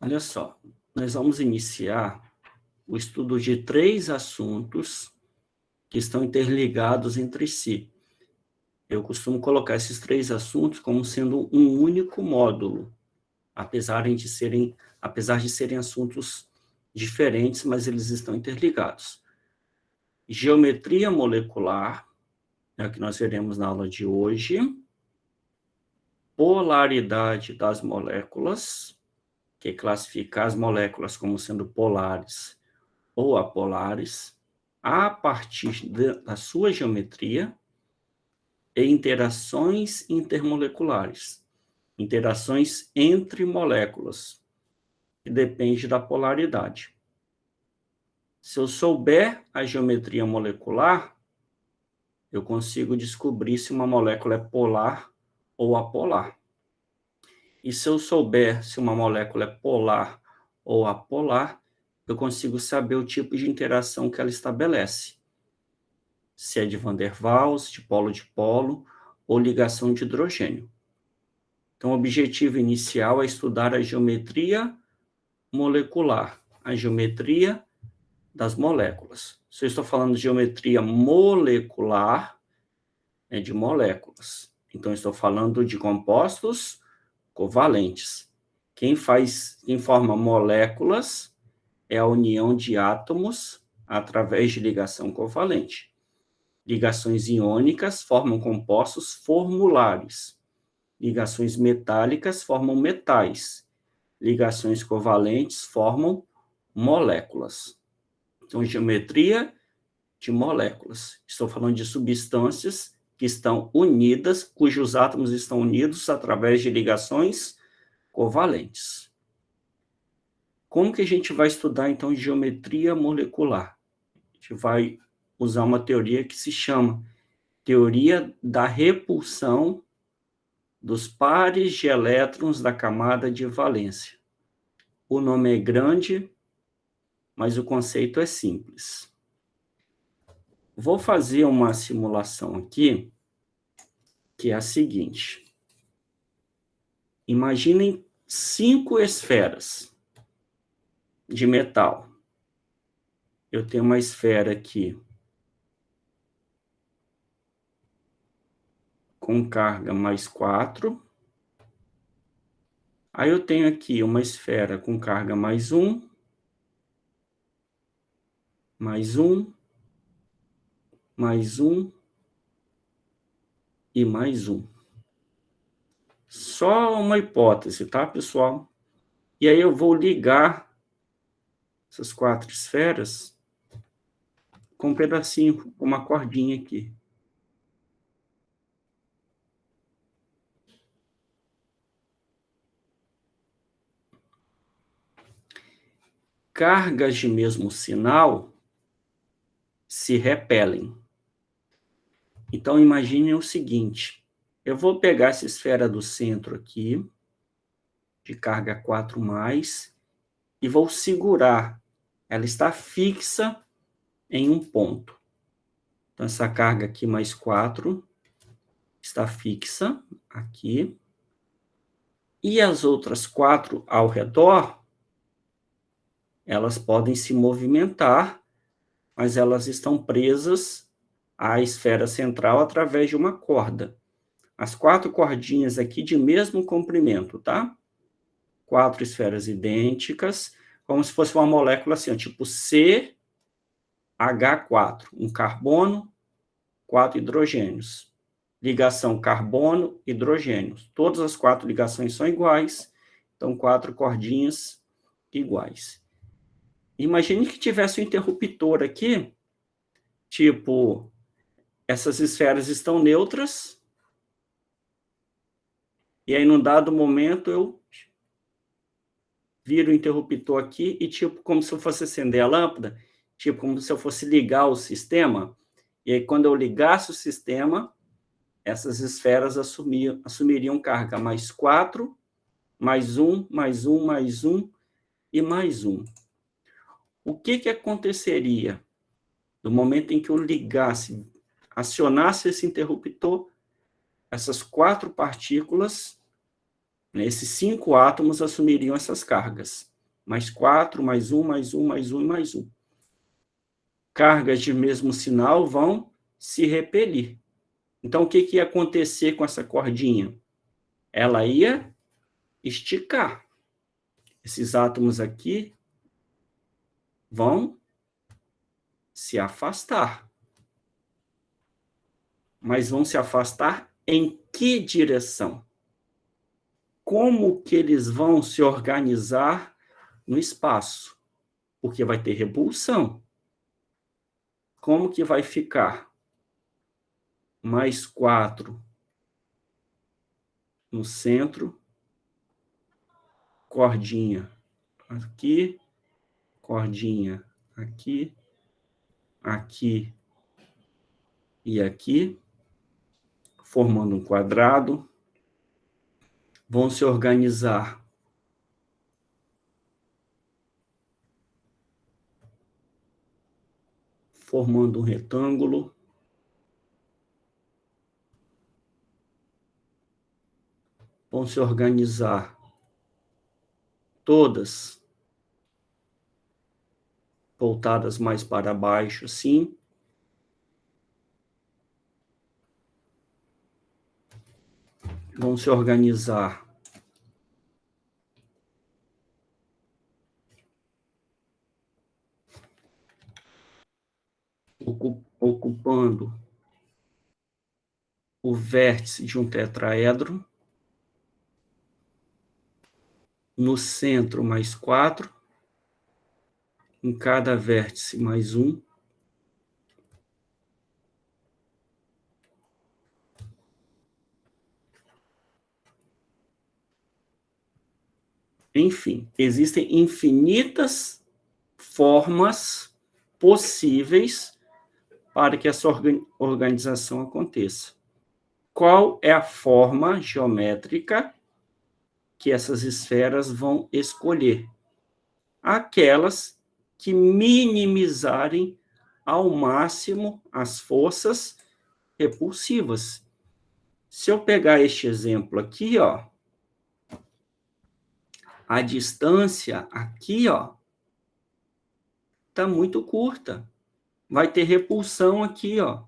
Olha só, nós vamos iniciar o estudo de 3 assuntos que estão interligados entre si. Eu costumo colocar esses 3 assuntos como sendo um único módulo, apesar de serem assuntos diferentes, mas eles estão interligados. Geometria molecular, é o que nós veremos na aula de hoje. Polaridade das moléculas, que classifica as moléculas como sendo polares ou apolares, a partir da sua geometria, e interações intermoleculares, interações entre moléculas, que depende da polaridade. Se eu souber a geometria molecular, eu consigo descobrir se uma molécula é polar ou apolar. E se eu souber se uma molécula é polar ou apolar, eu consigo saber o tipo de interação que ela estabelece. Se é de Van der Waals, de polo, ou ligação de hidrogênio. Então, o objetivo inicial é estudar a geometria molecular, a geometria das moléculas. Se eu estou falando de geometria molecular, é de moléculas. Então, eu estou falando de compostos covalentes. Quem forma moléculas é a união de átomos através de ligação covalente. Ligações iônicas formam compostos formulares. Ligações metálicas formam metais. Ligações covalentes formam moléculas. Então, geometria de moléculas. Estou falando de substâncias que estão unidas, cujos átomos estão unidos através de ligações covalentes. Como que a gente vai estudar, então, geometria molecular? A gente vai usar uma teoria que se chama teoria da repulsão dos pares de elétrons da camada de valência. O nome é grande, mas o conceito é simples. Vou fazer uma simulação aqui, que é a seguinte. Imaginem 5 esferas de metal. Eu tenho uma esfera aqui com carga mais 4. Aí eu tenho aqui uma esfera com carga mais 1, mais 1, mais 1 e mais 1. Só uma hipótese, tá, pessoal? E aí eu vou ligar essas 4 esferas com um pedacinho, uma cordinha aqui. Cargas de mesmo sinal se repelem. Então, imagine o seguinte, eu vou pegar essa esfera do centro aqui, de carga 4+, e vou segurar. Ela está fixa em um ponto. Então, essa carga aqui mais 4 está fixa aqui. E as outras 4 ao redor, elas podem se movimentar, mas elas estão presas à esfera central através de uma corda. As 4 cordinhas aqui de mesmo comprimento, tá? 4 esferas idênticas, como se fosse uma molécula assim, tipo CH4, um carbono, 4 hidrogênios. Ligação carbono-hidrogênio. Todas as 4 ligações são iguais, então 4 cordinhas iguais. Imagine que tivesse um interruptor aqui, tipo, essas esferas estão neutras, e aí, num dado momento, eu viro o interruptor aqui e, tipo, como se eu fosse acender a lâmpada, tipo, como se eu fosse ligar o sistema, e aí, quando eu ligasse o sistema, essas esferas assumiriam carga mais 4, mais 1, mais 1, mais 1 e mais 1. O que aconteceria no momento em que eu ligasse, acionasse esse interruptor? Essas 4 partículas, esses 5 átomos assumiriam essas cargas. mais 4, mais 1, mais 1, mais 1 e mais 1. Cargas de mesmo sinal vão se repelir. Então, o que ia acontecer com essa cordinha? Ela ia esticar. Esses átomos aqui vão se afastar. Mas vão se afastar em que direção? Como que eles vão se organizar no espaço? Porque vai ter repulsão. Como que vai ficar? Mais 4 no centro, cordinha aqui, cordinha aqui, aqui e aqui, formando um quadrado. Vão se organizar formando um retângulo. Vão se organizar todas voltadas mais para baixo, assim. Vão se organizar ocupando o vértice de um tetraedro. No centro, mais 4. Em cada vértice, mais 1. Enfim, existem infinitas formas possíveis para que essa organização aconteça. Qual é a forma geométrica que essas esferas vão escolher? Aquelas que minimizarem ao máximo as forças repulsivas. Se eu pegar este exemplo aqui, ó, a distância aqui, ó, tá muito curta. Vai ter repulsão aqui, ó.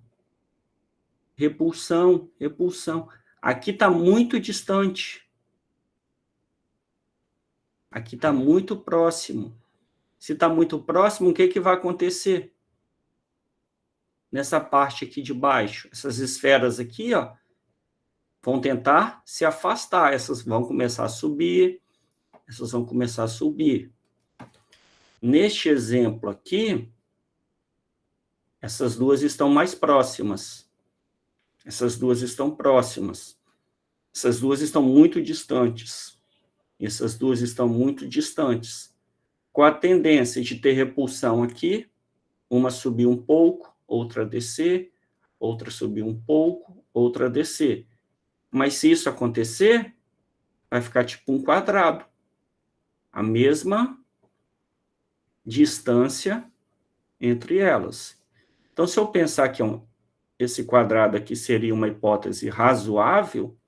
Repulsão, repulsão. Aqui tá muito distante. Aqui tá muito próximo. Se tá muito próximo, o que vai acontecer? Nessa parte aqui de baixo, essas esferas aqui, ó, vão tentar se afastar. Essas vão começar a subir, essas vão começar a subir. Neste exemplo aqui, essas duas estão mais próximas. Essas duas estão próximas. Essas duas estão muito distantes. Essas duas estão muito distantes. Com a tendência de ter repulsão aqui, uma subir um pouco, outra descer, outra subir um pouco, outra descer. Mas se isso acontecer, vai ficar tipo um quadrado. A mesma distância entre elas. Então, se eu pensar que esse quadrado aqui seria uma hipótese razoável,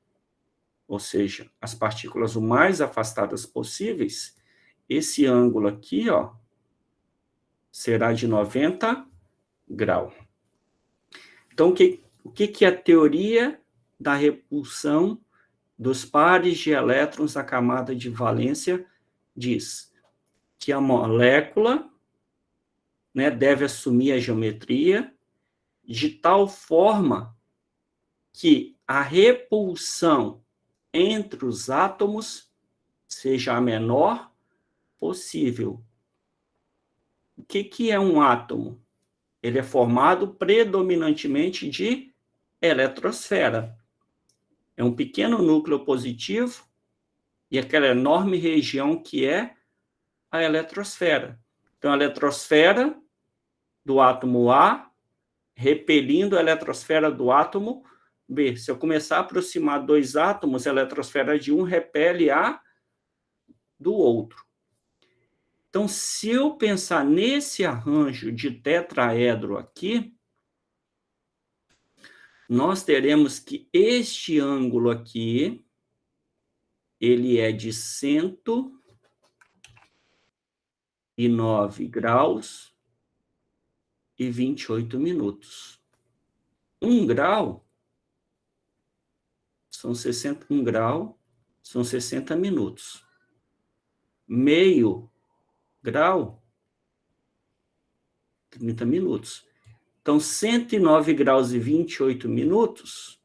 ou seja, as partículas o mais afastadas possíveis, esse ângulo aqui, ó, será de 90 graus. Então, o que é a teoria da repulsão dos pares de elétrons da camada de valência diz? Que a molécula, né, deve assumir a geometria de tal forma que a repulsão entre os átomos seja a menor possível. O que é um átomo? Ele é formado predominantemente de eletrosfera. É um pequeno núcleo positivo e aquela enorme região que é a eletrosfera. Então, a eletrosfera do átomo A repelindo a eletrosfera do átomo B. Se eu começar a aproximar dois átomos, a eletrosfera de um repele a do outro. Então, se eu pensar nesse arranjo de tetraedro aqui, nós teremos que este ângulo aqui, ele é de graus e 28 minutos. 1 grau são 1 grau, são 60 minutos. Meio grau, 30 minutos. Então, 109 graus e 28 minutos,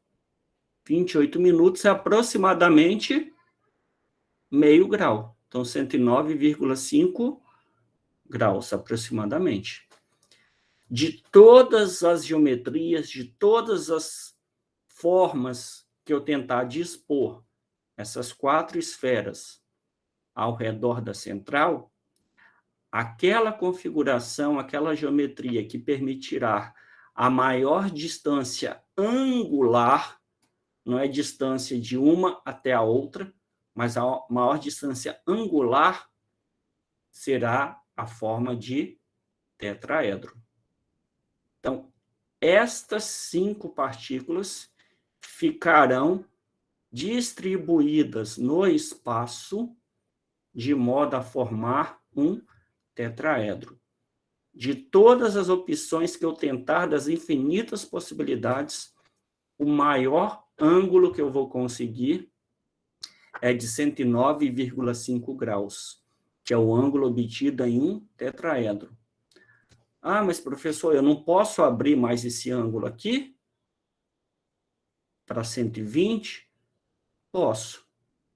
28 minutos é aproximadamente meio grau. Então, 109,5 graus, aproximadamente. De todas as geometrias, de todas as formas que eu tentar dispor essas 4 esferas ao redor da central, aquela configuração, aquela geometria que permitirá a maior distância angular, não é distância de uma até a outra, mas a maior distância angular será a forma de tetraedro. Então, estas 5 partículas ficarão distribuídas no espaço de modo a formar um tetraedro. De todas as opções que eu tentar, das infinitas possibilidades, o maior ângulo que eu vou conseguir é de 109,5 graus, que é o ângulo obtido em um tetraedro. Ah, mas professor, eu não posso abrir mais esse ângulo aqui para 120? Posso.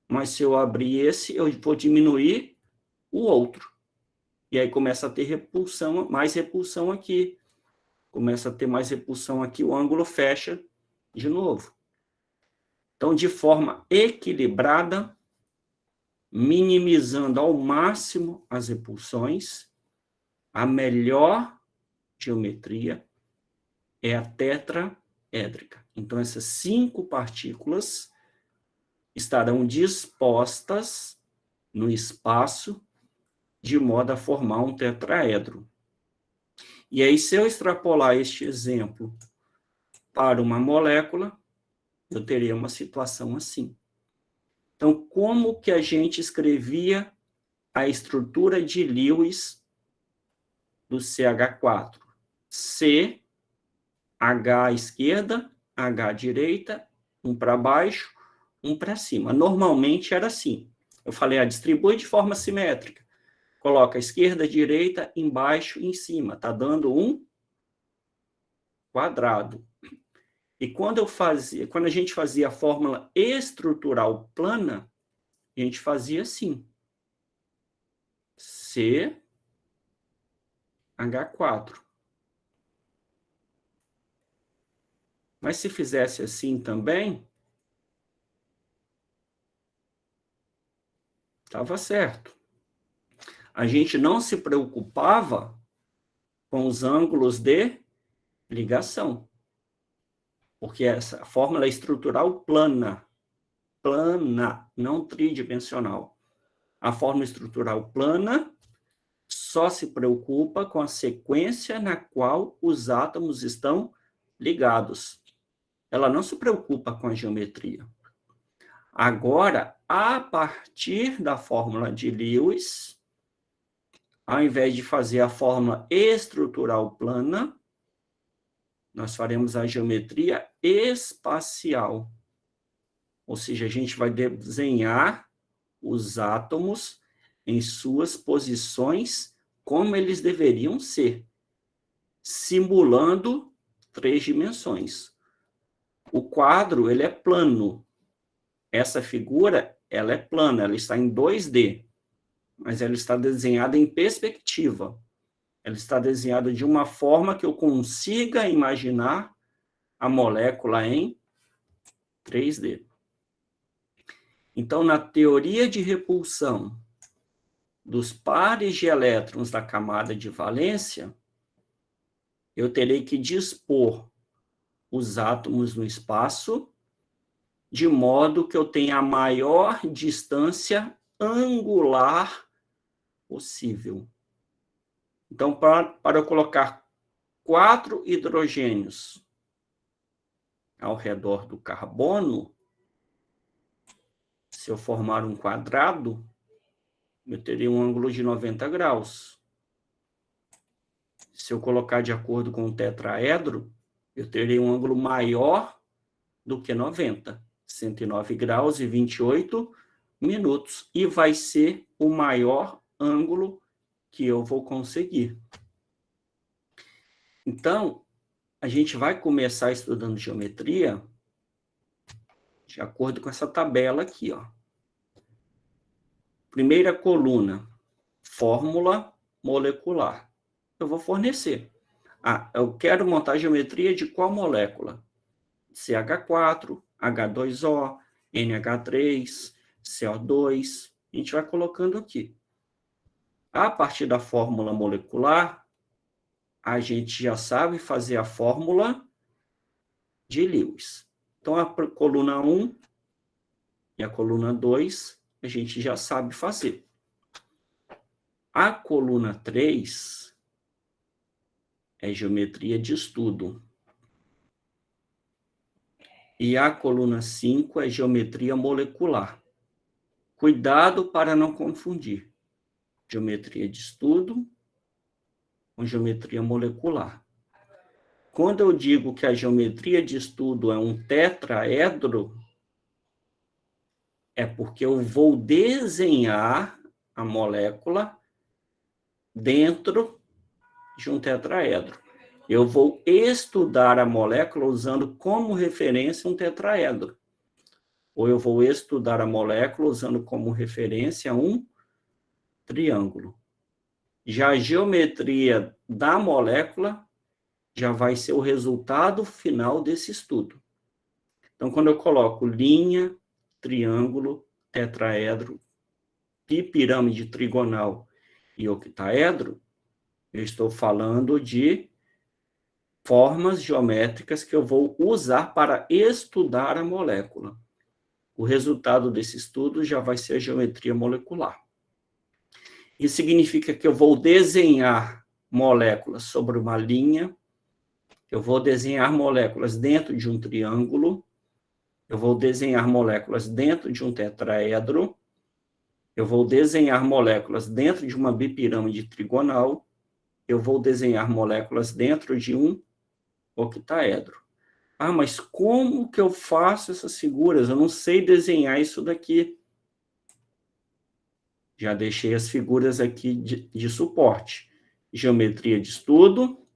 Mas se eu abrir esse, eu vou diminuir o outro. E aí começa a ter repulsão, mais repulsão aqui. Começa a ter mais repulsão aqui, o ângulo fecha de novo. Então, de forma equilibrada, minimizando ao máximo as repulsões, a melhor geometria é a tetraédrica. Então, essas 5 partículas estarão dispostas no espaço de modo a formar um tetraedro. E aí, se eu extrapolar este exemplo para uma molécula, eu teria uma situação assim. Então, como que a gente escrevia a estrutura de Lewis do CH4? C, H à esquerda, H à direita, um para baixo, um para cima. Normalmente era assim. Eu falei, distribui de forma simétrica. Coloca a esquerda, direita, embaixo e em cima. Está dando um quadrado. E quando a gente fazia a fórmula estrutural plana, a gente fazia assim. CH4. Mas se fizesse assim também, estava certo. A gente não se preocupava com os ângulos de ligação, porque essa fórmula é estrutural plana, não tridimensional. A fórmula estrutural plana só se preocupa com a sequência na qual os átomos estão ligados. Ela não se preocupa com a geometria. Agora, a partir da fórmula de Lewis, ao invés de fazer a fórmula estrutural plana, nós faremos a geometria espacial. Ou seja, a gente vai desenhar os átomos em suas posições como eles deveriam ser, simulando 3 dimensões. O quadro, ele é plano. Essa figura, ela é plana, ela está em 2D, mas ela está desenhada em perspectiva. Ela está desenhada de uma forma que eu consiga imaginar a molécula em 3D. Então, na teoria de repulsão dos pares de elétrons da camada de valência, eu terei que dispor os átomos no espaço de modo que eu tenha a maior distância angular possível. Então, para eu colocar 4 hidrogênios ao redor do carbono, se eu formar um quadrado, eu teria um ângulo de 90 graus. Se eu colocar de acordo com o tetraedro, eu terei um ângulo maior do que 90, 109 graus e 28 minutos. E vai ser o maior ângulo que eu vou conseguir. Então, a gente vai começar estudando geometria de acordo com essa tabela aqui, ó. Primeira coluna, fórmula molecular. Eu vou fornecer. Eu quero montar geometria de qual molécula? CH4, H2O, NH3, CO2. A gente vai colocando aqui. A partir da fórmula molecular, a gente já sabe fazer a fórmula de Lewis. Então, a coluna 1 e a coluna 2, a gente já sabe fazer. A coluna 3 é geometria de estudo. E a coluna 5 é geometria molecular. Cuidado para não confundir geometria de estudo com geometria molecular. Quando eu digo que a geometria de estudo é um tetraedro, é porque eu vou desenhar a molécula dentro de um tetraedro. Eu vou estudar a molécula usando como referência um tetraedro. Ou eu vou estudar a molécula usando como referência um triângulo. Já a geometria da molécula já vai ser o resultado final desse estudo. Então, quando eu coloco linha, triângulo, tetraedro, bipirâmide trigonal e octaedro, eu estou falando de formas geométricas que eu vou usar para estudar a molécula. O resultado desse estudo já vai ser a geometria molecular. Isso significa que eu vou desenhar moléculas sobre uma linha, eu vou desenhar moléculas dentro de um triângulo, eu vou desenhar moléculas dentro de um tetraedro, eu vou desenhar moléculas dentro de uma bipirâmide trigonal, eu vou desenhar moléculas dentro de um octaedro. Mas como que eu faço essas figuras? Eu não sei desenhar isso daqui. Já deixei as figuras aqui de suporte. Geometria de estudo.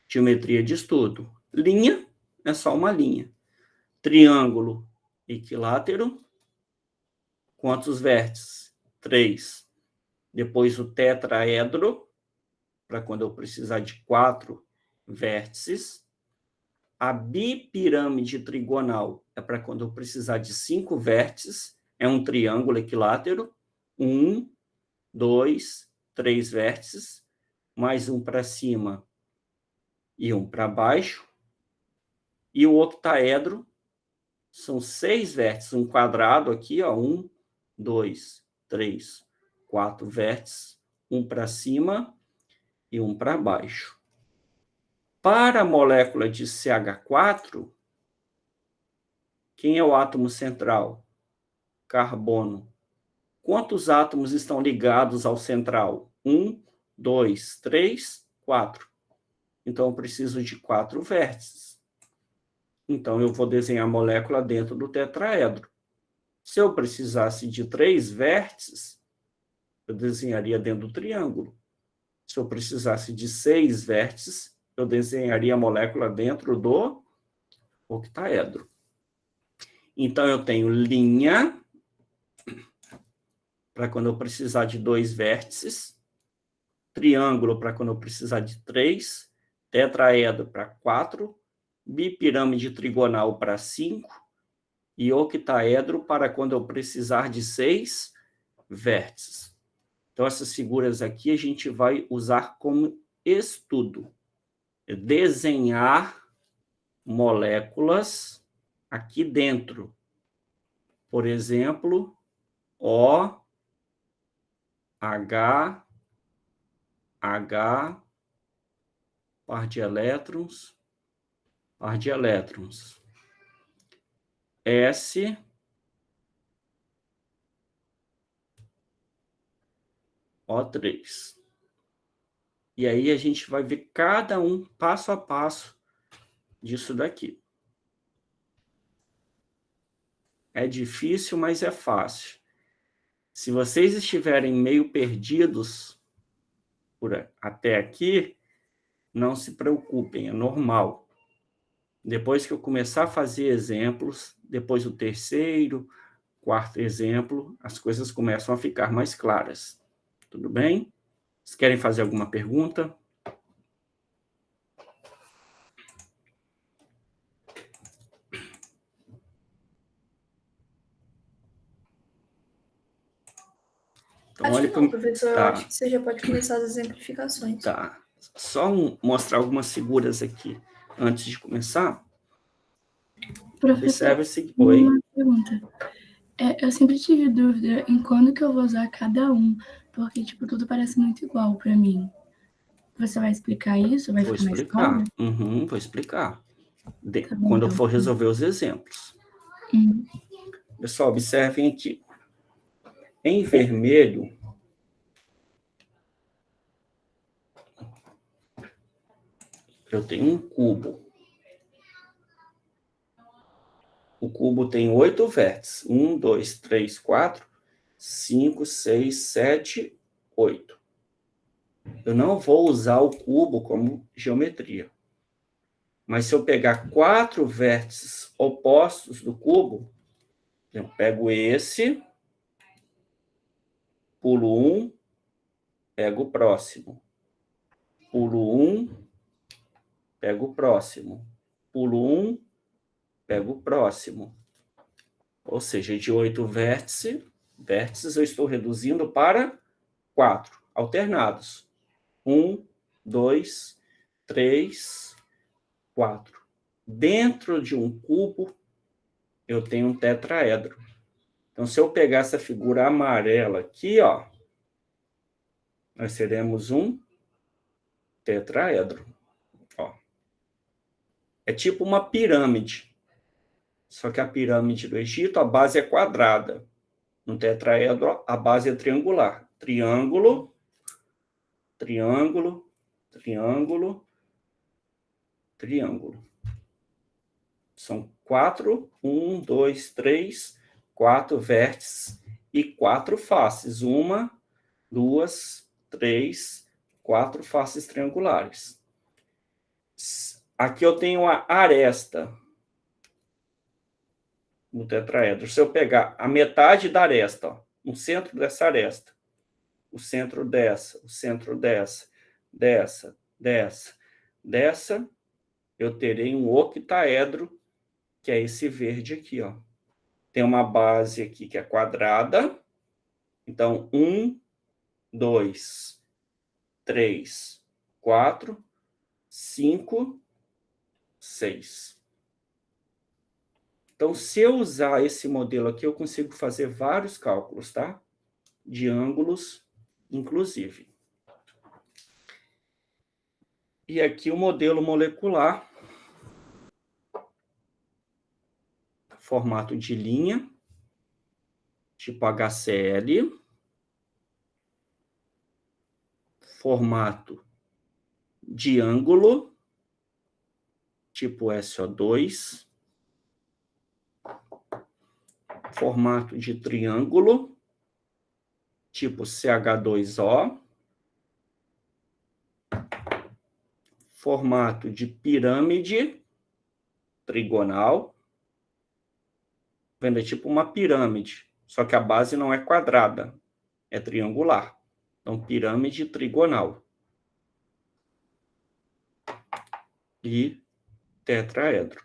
Geometria de estudo. Linha é só uma linha. Triângulo equilátero. Quantos vértices? 3. Depois o tetraedro, para quando eu precisar de 4 vértices. A bipirâmide trigonal é para quando eu precisar de 5 vértices. É um triângulo equilátero. 1, 2, 3 vértices, mais um para cima e um para baixo. E o octaedro são 6 vértices, um quadrado aqui, ó, 1, 2, 3, 4 vértices, um para cima e um para baixo. Para a molécula de CH4, quem é o átomo central? Carbono. Quantos átomos estão ligados ao central? 1, 2, 3, 4. Então, eu preciso de 4 vértices. Então, eu vou desenhar a molécula dentro do tetraedro. Se eu precisasse de 3 vértices, eu desenharia dentro do triângulo. Se eu precisasse de 6 vértices, eu desenharia a molécula dentro do octaedro. Então, eu tenho linha, para quando eu precisar de 2 vértices, triângulo para quando eu precisar de 3, tetraedro para 4, bipirâmide trigonal para 5 e octaedro para quando eu precisar de 6 vértices. Então, essas figuras aqui a gente vai usar como estudo. Desenhar moléculas aqui dentro. Por exemplo, O, H, par de elétrons, S, O3. E aí a gente vai ver cada um passo a passo disso daqui. É difícil, mas é fácil. Se vocês estiverem meio perdidos até aqui, não se preocupem, é normal. Depois que eu começar a fazer exemplos, depois o terceiro, quarto exemplo, as coisas começam a ficar mais claras. Tudo bem? Vocês querem fazer alguma pergunta? Então, Acho olha que não, professor. Eu tá. acho que você já pode começar as exemplificações. Tá. Só mostrar algumas figuras aqui antes de começar. Professor, Oi. uma pergunta. Eu sempre tive dúvida em quando que eu vou usar cada um, porque, tipo, tudo parece muito igual para mim. Você vai explicar isso? Vai ficar mais claro? Vou explicar. Tá bom, Quando eu então. for resolver os exemplos. Pessoal, observem aqui. Em vermelho, eu tenho um cubo. O cubo tem 8 vértices. 1, 2, 3, 4, 5, 6, 7, 8. Eu não vou usar o cubo como geometria. Mas se eu pegar 4 vértices opostos do cubo, eu pego esse, pulo um, pego o próximo. Pulo um, pego o próximo. Pulo um, pego o próximo. Ou seja, de 8 vértices eu estou reduzindo para 4, alternados. 1, 2, 3, 4. Dentro de um cubo, eu tenho um tetraedro. Então, se eu pegar essa figura amarela aqui, ó, nós teremos um tetraedro. Ó. É tipo uma pirâmide. Só que a pirâmide do Egito, a base é quadrada. No tetraedro, a base é triangular. Triângulo, triângulo, triângulo, triângulo. São 4, 1, 2, 3, 4 vértices e 4 faces. 1, 2, 3, 4 faces triangulares. Aqui eu tenho a aresta no tetraedro. Se eu pegar a metade da aresta, ó, no centro dessa aresta, o centro dessa, o centro dessa, dessa, eu terei um octaedro, que é esse verde aqui, ó. Tem uma base aqui que é quadrada. Então, 1, 2, 3, 4, 5, 6. Então, se eu usar esse modelo aqui, eu consigo fazer vários cálculos, tá? De ângulos, inclusive. E aqui o modelo molecular, formato de linha, tipo HCl, formato de ângulo, tipo SO2, formato de triângulo, tipo CH2O, formato de pirâmide trigonal, vendo? É tipo uma pirâmide, só que a base não é quadrada, é triangular. Então, pirâmide trigonal. E tetraedro.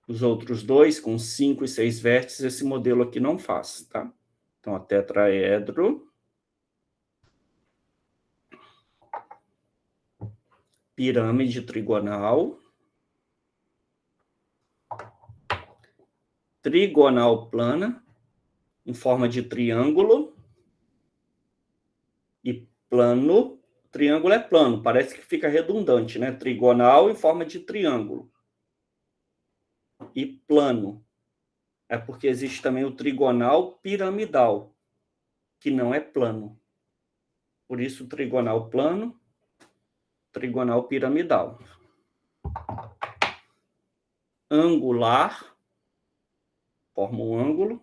Os outros dois, com 5 e 6 vértices, esse modelo aqui não faz, tá? Então, a tetraedro, pirâmide trigonal, trigonal plana, em forma de triângulo, e plano. Triângulo é plano, parece que fica redundante, né? Trigonal em forma de triângulo. E plano. É porque existe também o trigonal piramidal, que não é plano. Por isso, trigonal plano, trigonal piramidal. Angular, forma um ângulo.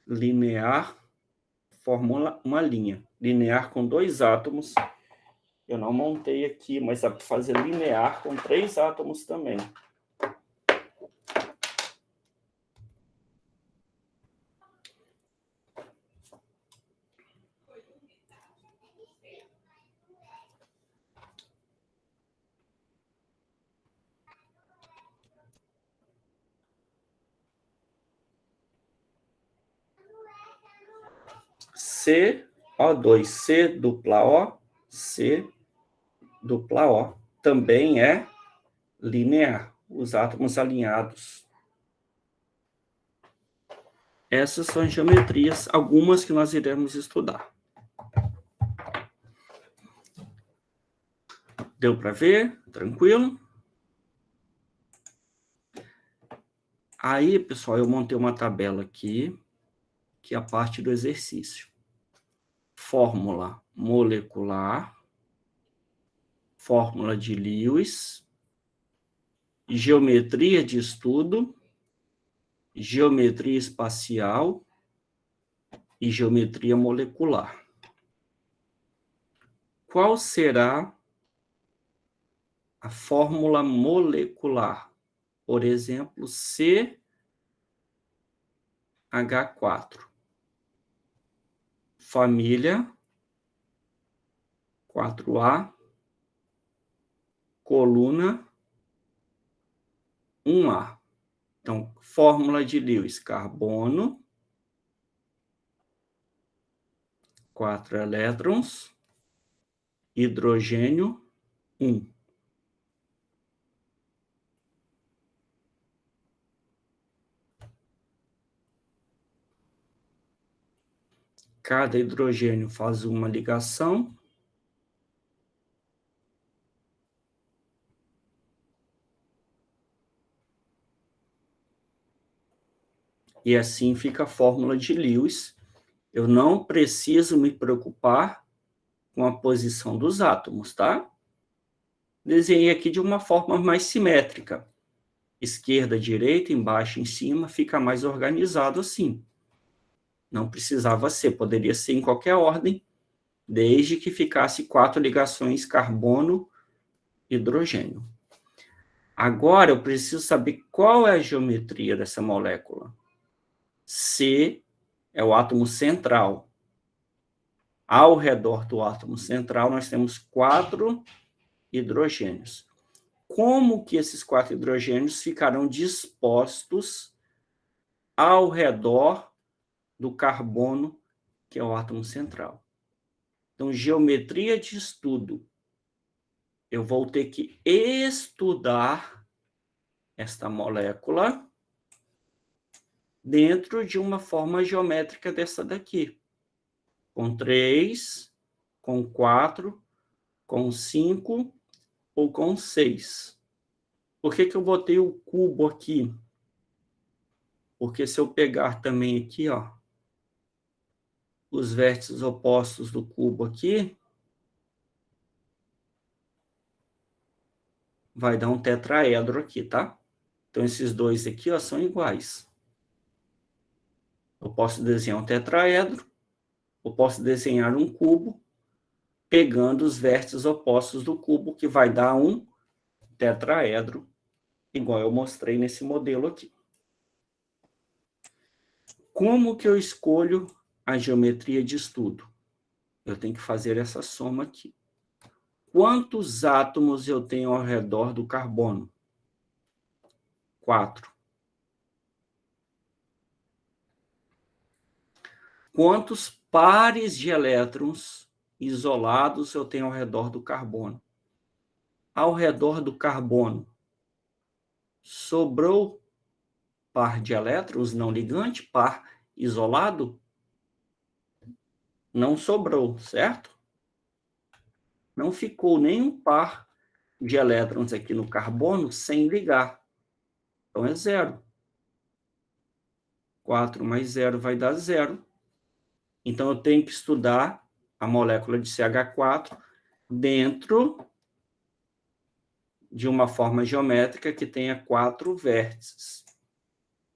Linear, forma uma linha. Linear com 2 átomos. Eu não montei aqui, mas dá para fazer linear com 3 átomos também. CO2, C dupla O, C dupla O, também é linear, os átomos alinhados. Essas são as geometrias, algumas que nós iremos estudar. Deu para ver? Tranquilo? Aí, pessoal, eu montei uma tabela aqui, que é a parte do exercício. Fórmula molecular, fórmula de Lewis, geometria de estudo, geometria espacial e geometria molecular. Qual será a fórmula molecular? Por exemplo, CH4. Família 4A, coluna 1A. Então, fórmula de Lewis, carbono, 4 elétrons, hidrogênio, 1. Cada hidrogênio faz uma ligação. E assim fica a fórmula de Lewis. Eu não preciso me preocupar com a posição dos átomos, tá? Desenhei aqui de uma forma mais simétrica. Esquerda, direita, embaixo, em cima, fica mais organizado assim. Não precisava ser, poderia ser em qualquer ordem, desde que ficasse 4 ligações carbono-hidrogênio. Agora eu preciso saber qual é a geometria dessa molécula. C é o átomo central. Ao redor do átomo central, nós temos 4 hidrogênios. Como que esses 4 hidrogênios ficarão dispostos ao redor do carbono, que é o átomo central? Então, geometria de estudo. Eu vou ter que estudar esta molécula dentro de uma forma geométrica dessa daqui. Com 3, com 4, com 5 ou com 6. Por que eu botei o cubo aqui? Porque se eu pegar também aqui, ó, os vértices opostos do cubo aqui, vai dar um tetraedro aqui, tá? Então, esses dois aqui, ó, são iguais. Eu posso desenhar um tetraedro, eu posso desenhar um cubo, pegando os vértices opostos do cubo, que vai dar um tetraedro, igual eu mostrei nesse modelo aqui. Como que eu escolho a geometria de estudo? Eu tenho que fazer essa soma aqui. Quantos átomos eu tenho ao redor do carbono? 4. Quantos pares de elétrons isolados eu tenho ao redor do carbono? Ao redor do carbono, sobrou par de elétrons não ligante, par isolado? Não sobrou, certo? Não ficou nenhum par de elétrons aqui no carbono sem ligar. Então, é 0. 4 mais 0 vai dar 0. Então, eu tenho que estudar a molécula de CH4 dentro de uma forma geométrica que tenha 4 vértices,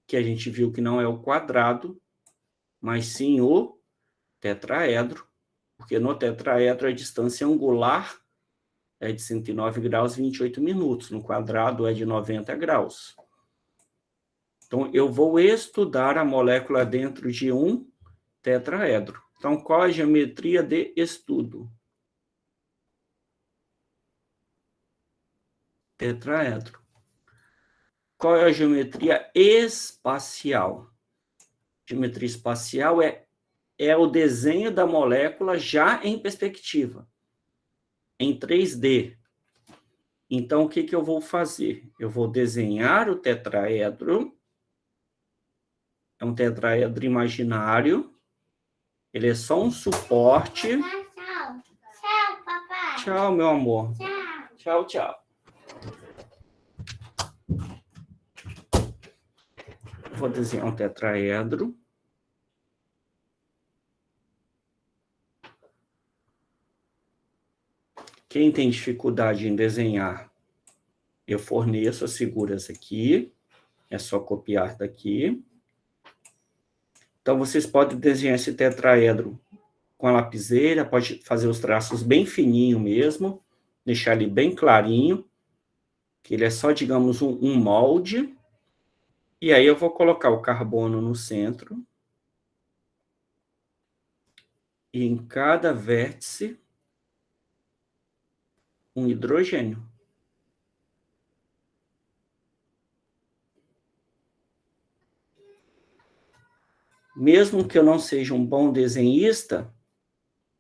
que a gente viu que não é o quadrado, mas sim o tetraedro, porque no tetraedro a distância angular é de 109 graus e 28 minutos, no quadrado é de 90 graus. Então, eu vou estudar a molécula dentro de um tetraedro. Então, qual é a geometria de estudo? Tetraedro. Qual é a geometria espacial? Geometria espacial é o desenho da molécula já em perspectiva, em 3D. Então, o que eu vou fazer? Eu vou desenhar o tetraedro. É um tetraedro imaginário. Ele é só um suporte. Tchau, tchau, papai. Tchau, meu amor. Tchau. Tchau, tchau. Vou desenhar um tetraedro. Quem tem dificuldade em desenhar, eu forneço as figuras aqui. É só copiar daqui. Então, vocês podem desenhar esse tetraedro com a lapiseira, pode fazer os traços bem fininho mesmo, deixar ele bem clarinho, que ele é só, digamos, um molde. E aí eu vou colocar o carbono no centro. E em cada vértice, um hidrogênio. Mesmo que eu não seja um bom desenhista,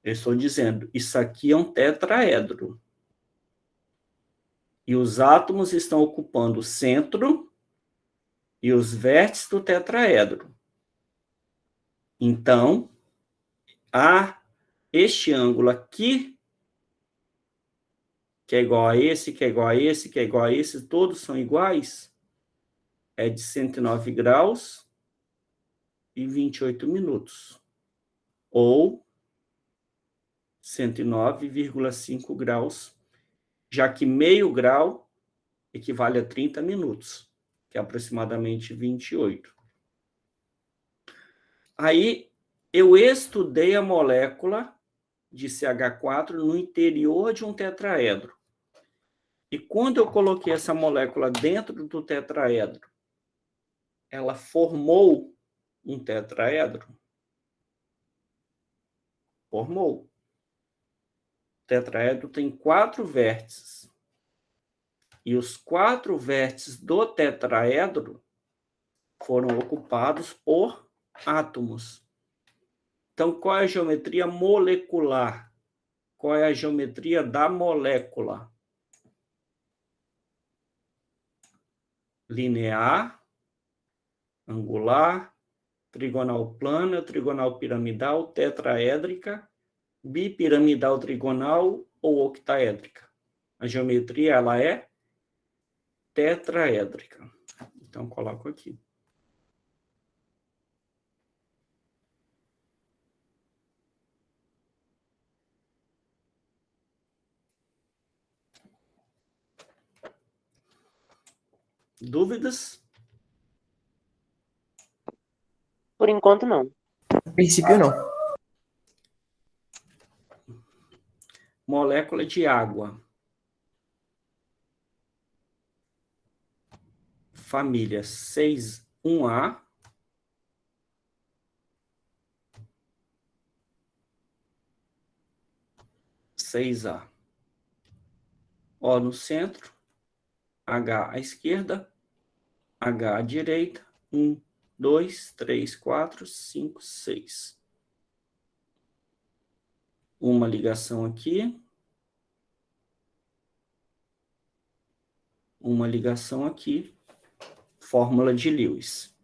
eu estou dizendo, isso aqui é um tetraedro. E os átomos estão ocupando o centro e os vértices do tetraedro. Então, este ângulo aqui, que é igual a esse, que é igual a esse, que é igual a esse, todos são iguais, é de 109 graus e 28 minutos. Ou 109,5 graus, já que meio grau equivale a 30 minutos, que é aproximadamente 28. Aí, eu estudei a molécula de CH4 no interior de um tetraedro. E quando eu coloquei essa molécula dentro do tetraedro, ela formou um tetraedro? Formou. O tetraedro tem 4 vértices. E os 4 vértices do tetraedro foram ocupados por átomos. Então, qual é a geometria molecular? Qual é a geometria da molécula? Linear, angular, trigonal plana, trigonal piramidal, tetraédrica, bipiramidal trigonal ou octaédrica. A geometria ela é tetraédrica. Então, coloco aqui. Dúvidas? Por enquanto, não. A princípio, não. Molécula de água. Família 6,1A. O no centro, H à esquerda, H à direita, 1, 2, 3, 4, 5, 6. Uma ligação aqui. Uma ligação aqui. Fórmula de Lewis.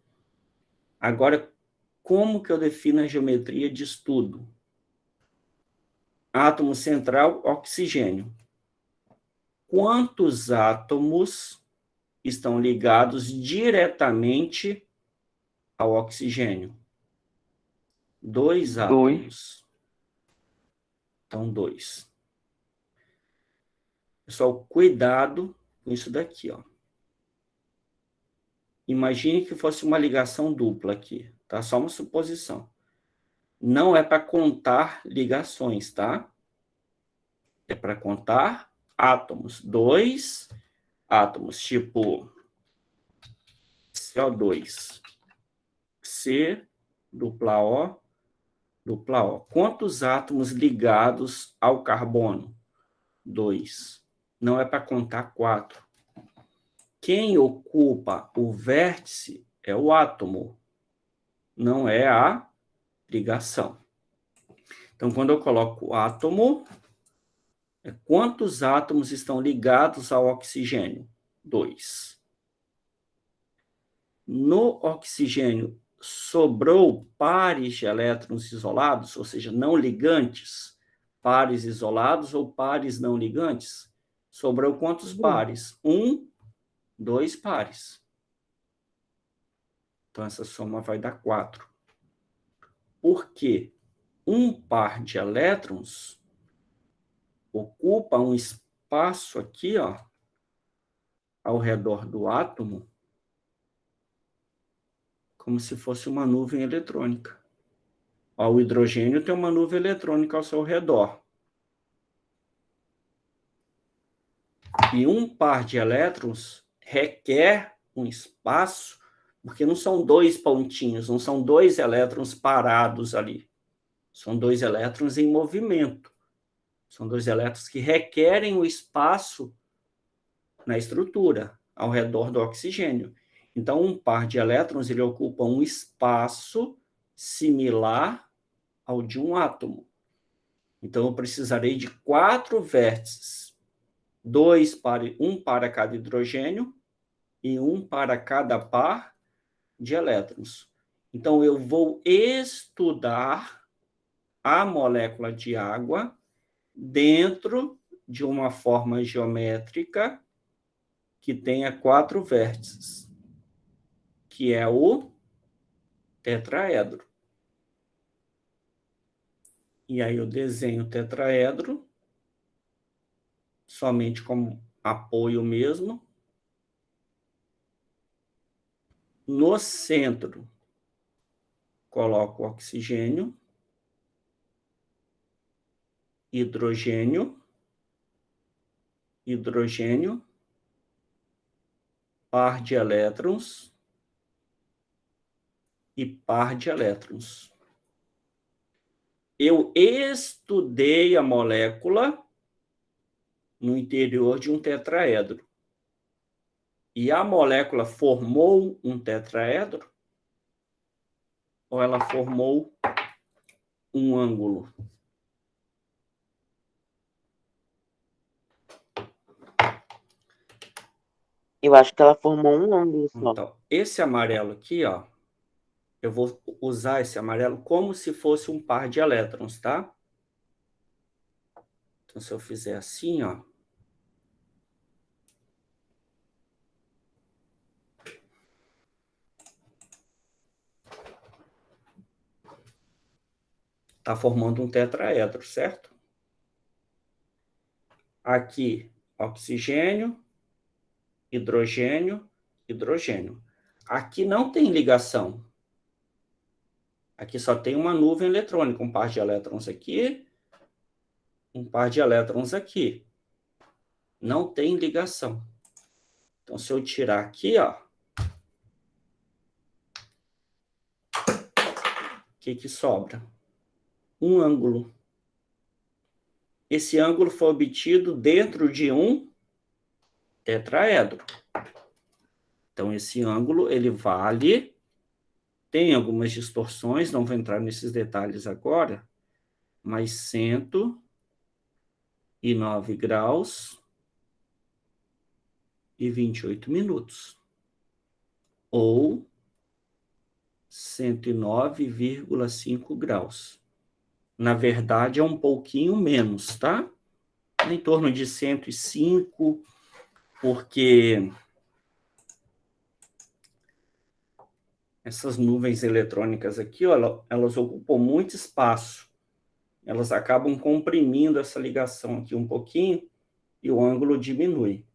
Agora, como que eu defino a geometria de estudo? Átomo central, oxigênio. Quantos átomos estão ligados diretamente ao oxigênio? 2 átomos. Então, 2. Pessoal, cuidado com isso daqui, ó. Imagine que fosse uma ligação dupla aqui, tá? Só uma suposição. Não é para contar ligações, tá? É para contar átomos. 2 átomos, tipo CO2, C, dupla O, dupla O. Quantos átomos ligados ao carbono? 2. Não é para contar 4. Quem ocupa o vértice é o átomo, não é a ligação. Então, quando eu coloco átomo, quantos átomos estão ligados ao oxigênio? 2. No oxigênio, sobrou pares de elétrons isolados, ou seja, não ligantes, pares isolados ou pares não ligantes? Sobrou quantos pares? 1, 2 pares. Então, essa soma vai dar 4. Porque um par de elétrons ocupa um espaço aqui, ó, ao redor do átomo, como se fosse uma nuvem eletrônica. Ó, o hidrogênio tem uma nuvem eletrônica ao seu redor. E um par de elétrons requer um espaço, porque não são 2 pontinhos, não são 2 elétrons parados ali. São 2 elétrons em movimento. São 2 elétrons que requerem o espaço na estrutura, ao redor do oxigênio. Então, um par de elétrons ele ocupa um espaço similar ao de um átomo. Então, eu precisarei de 4 vértices. 1 para cada hidrogênio e 1 para cada par de elétrons. Então, eu vou estudar a molécula de água dentro de uma forma geométrica que tenha 4 vértices, que é o tetraedro. E aí eu desenho o tetraedro somente como apoio mesmo. No centro, coloco oxigênio, hidrogênio, hidrogênio, par de elétrons e par de elétrons. Eu estudei a molécula no interior de um tetraedro. E a molécula formou um tetraedro? Ou ela formou um ângulo? Eu acho que ela formou um ângulo só. Então, esse amarelo aqui, ó, eu vou usar esse amarelo como se fosse um par de elétrons, tá? Então, se eu fizer assim, ó, tá formando um tetraedro, certo? Aqui, oxigênio, hidrogênio, hidrogênio. Aqui não tem ligação. Aqui só tem uma nuvem eletrônica, um par de elétrons aqui, um par de elétrons aqui. Não tem ligação. Então, se eu tirar aqui, ó, o que sobra? Um ângulo. Esse ângulo foi obtido dentro de um tetraedro. Então, esse ângulo, ele vale... Tem algumas distorções, não vou entrar nesses detalhes agora, mas 109 graus e 28 minutos. Ou 109,5 graus. Na verdade, é um pouquinho menos, tá? Em torno de 105, porque essas nuvens eletrônicas aqui, ó, elas ocupam muito espaço. Elas acabam comprimindo essa ligação aqui um pouquinho e o ângulo diminui.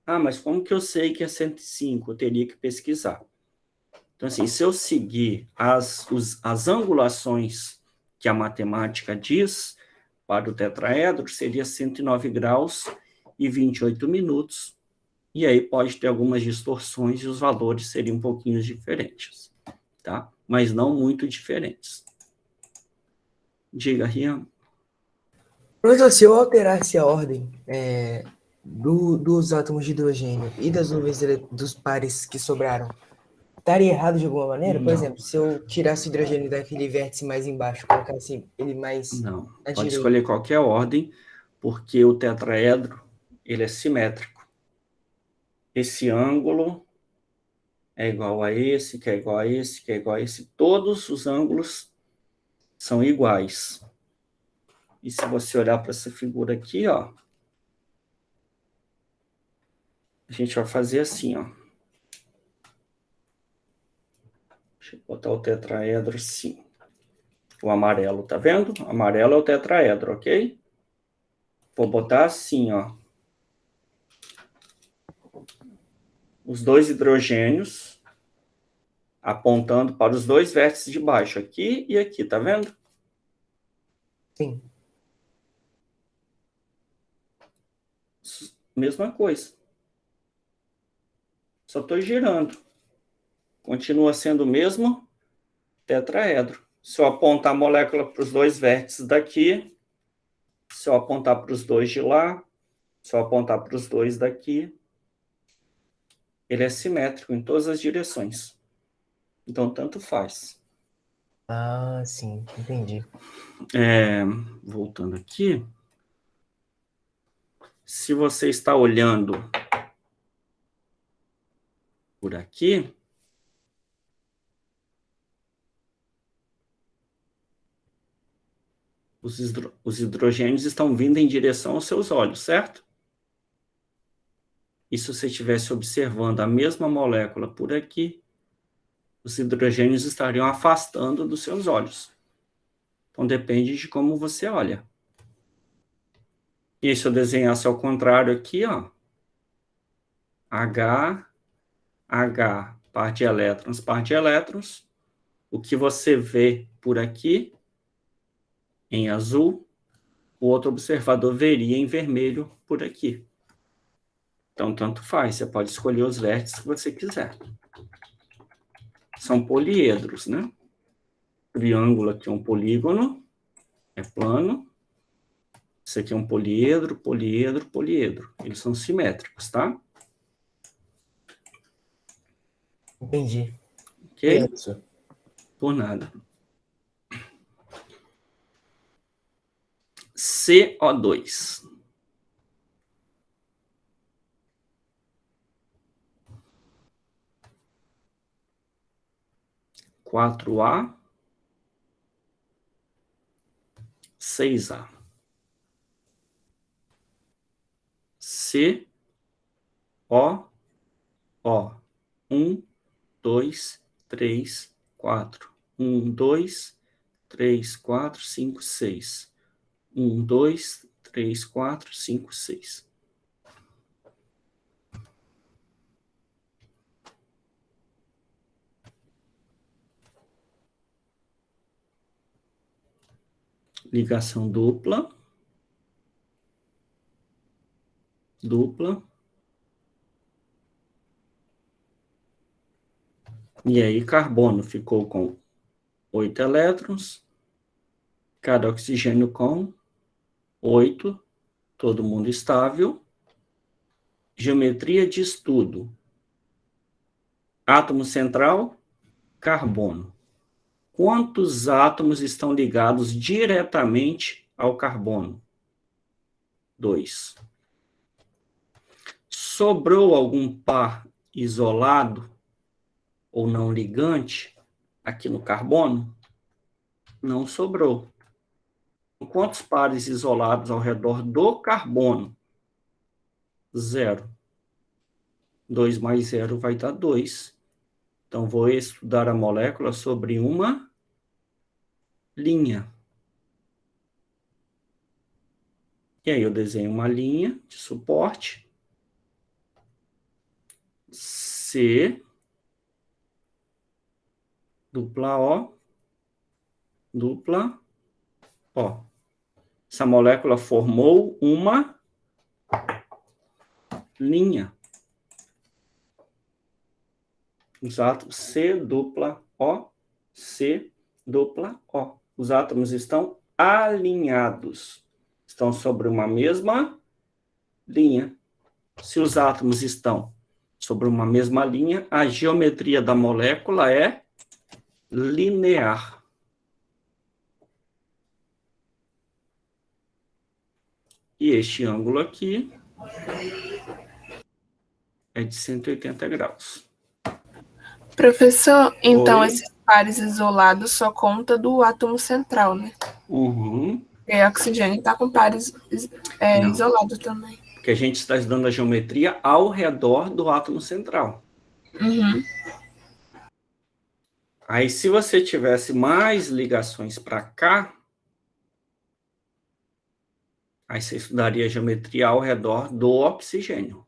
Ah, mas como que eu sei que é 105? Eu teria que pesquisar. Então, assim, se eu seguir as angulações que a matemática diz para o tetraedro, seria 109 graus e 28 minutos. E aí pode ter algumas distorções e os valores seriam um pouquinho diferentes, tá? Mas não muito diferentes. Diga, Rian. Professor, se eu alterasse a ordem dos átomos de hidrogênio e das nuvens dos pares que sobraram, estaria errado de alguma maneira? Por Não. exemplo, se eu tirasse o hidrogênio daquele vértice mais embaixo, colocasse ele mais Não, à pode direita. escolher qualquer ordem, porque o tetraedro, ele é simétrico. Esse ângulo é igual a esse, que é igual a esse, que é igual a esse. Todos os ângulos são iguais. E se você olhar para essa figura aqui, ó, a gente vai fazer assim, ó. Deixa eu botar o tetraedro assim. O amarelo, tá vendo? O amarelo é o tetraedro, ok? Vou botar assim, ó. Os dois hidrogênios apontando para os dois vértices de baixo, aqui e aqui, tá vendo? Sim. Mesma coisa. Só estou girando. Continua sendo o mesmo tetraedro. Se eu apontar a molécula para os dois vértices daqui, se eu apontar para os dois de lá, se eu apontar para os dois daqui, ele é simétrico em todas as direções. Então, tanto faz. Ah, sim, entendi. Voltando aqui, se você está olhando por aqui, os hidrogênios estão vindo em direção aos seus olhos, certo? E se você estivesse observando a mesma molécula por aqui, os hidrogênios estariam afastando dos seus olhos. Então, depende de como você olha. E se eu desenhasse ao contrário aqui, ó, H, par de elétrons, o que você vê por aqui, em azul, o outro observador veria em vermelho por aqui. Então, tanto faz, você pode escolher os vértices que você quiser. São poliedros, né? O triângulo aqui é um polígono, é plano. Isso aqui é um poliedro, poliedro, poliedro. Eles são simétricos, tá? Entendi. Ok? Isso. Por nada. CO2. Quatro A, 6A. C, O, 1, 2, 3, 4. 1, 2, 3, 4, 5, 6. 1, 2, 3, 4, 5, 6. Ligação dupla. Dupla. E aí, carbono ficou com 8 elétrons. Cada oxigênio com 8. Todo mundo estável. Geometria de estudo. Átomo central, carbono. Quantos átomos estão ligados diretamente ao carbono? 2. Sobrou algum par isolado ou não ligante aqui no carbono? Não sobrou. Quantos pares isolados ao redor do carbono? 0. 2 mais 0 vai dar 2. Então, vou estudar a molécula sobre uma linha. E aí eu desenho uma linha de suporte. C, dupla O, dupla O. Essa molécula formou uma linha. Os átomos C, dupla O, C, dupla O. Os átomos estão alinhados. Estão sobre uma mesma linha. Se os átomos estão sobre uma mesma linha, a geometria da molécula é linear. E este ângulo aqui é de 180 graus. Professor, então Oi? esses pares isolados só conta do átomo central, né? Uhum. E o oxigênio está com pares Não. isolados também. Porque a gente está estudando a geometria ao redor do átomo central. Uhum. Aí, se você tivesse mais ligações para cá, aí você estudaria a geometria ao redor do oxigênio.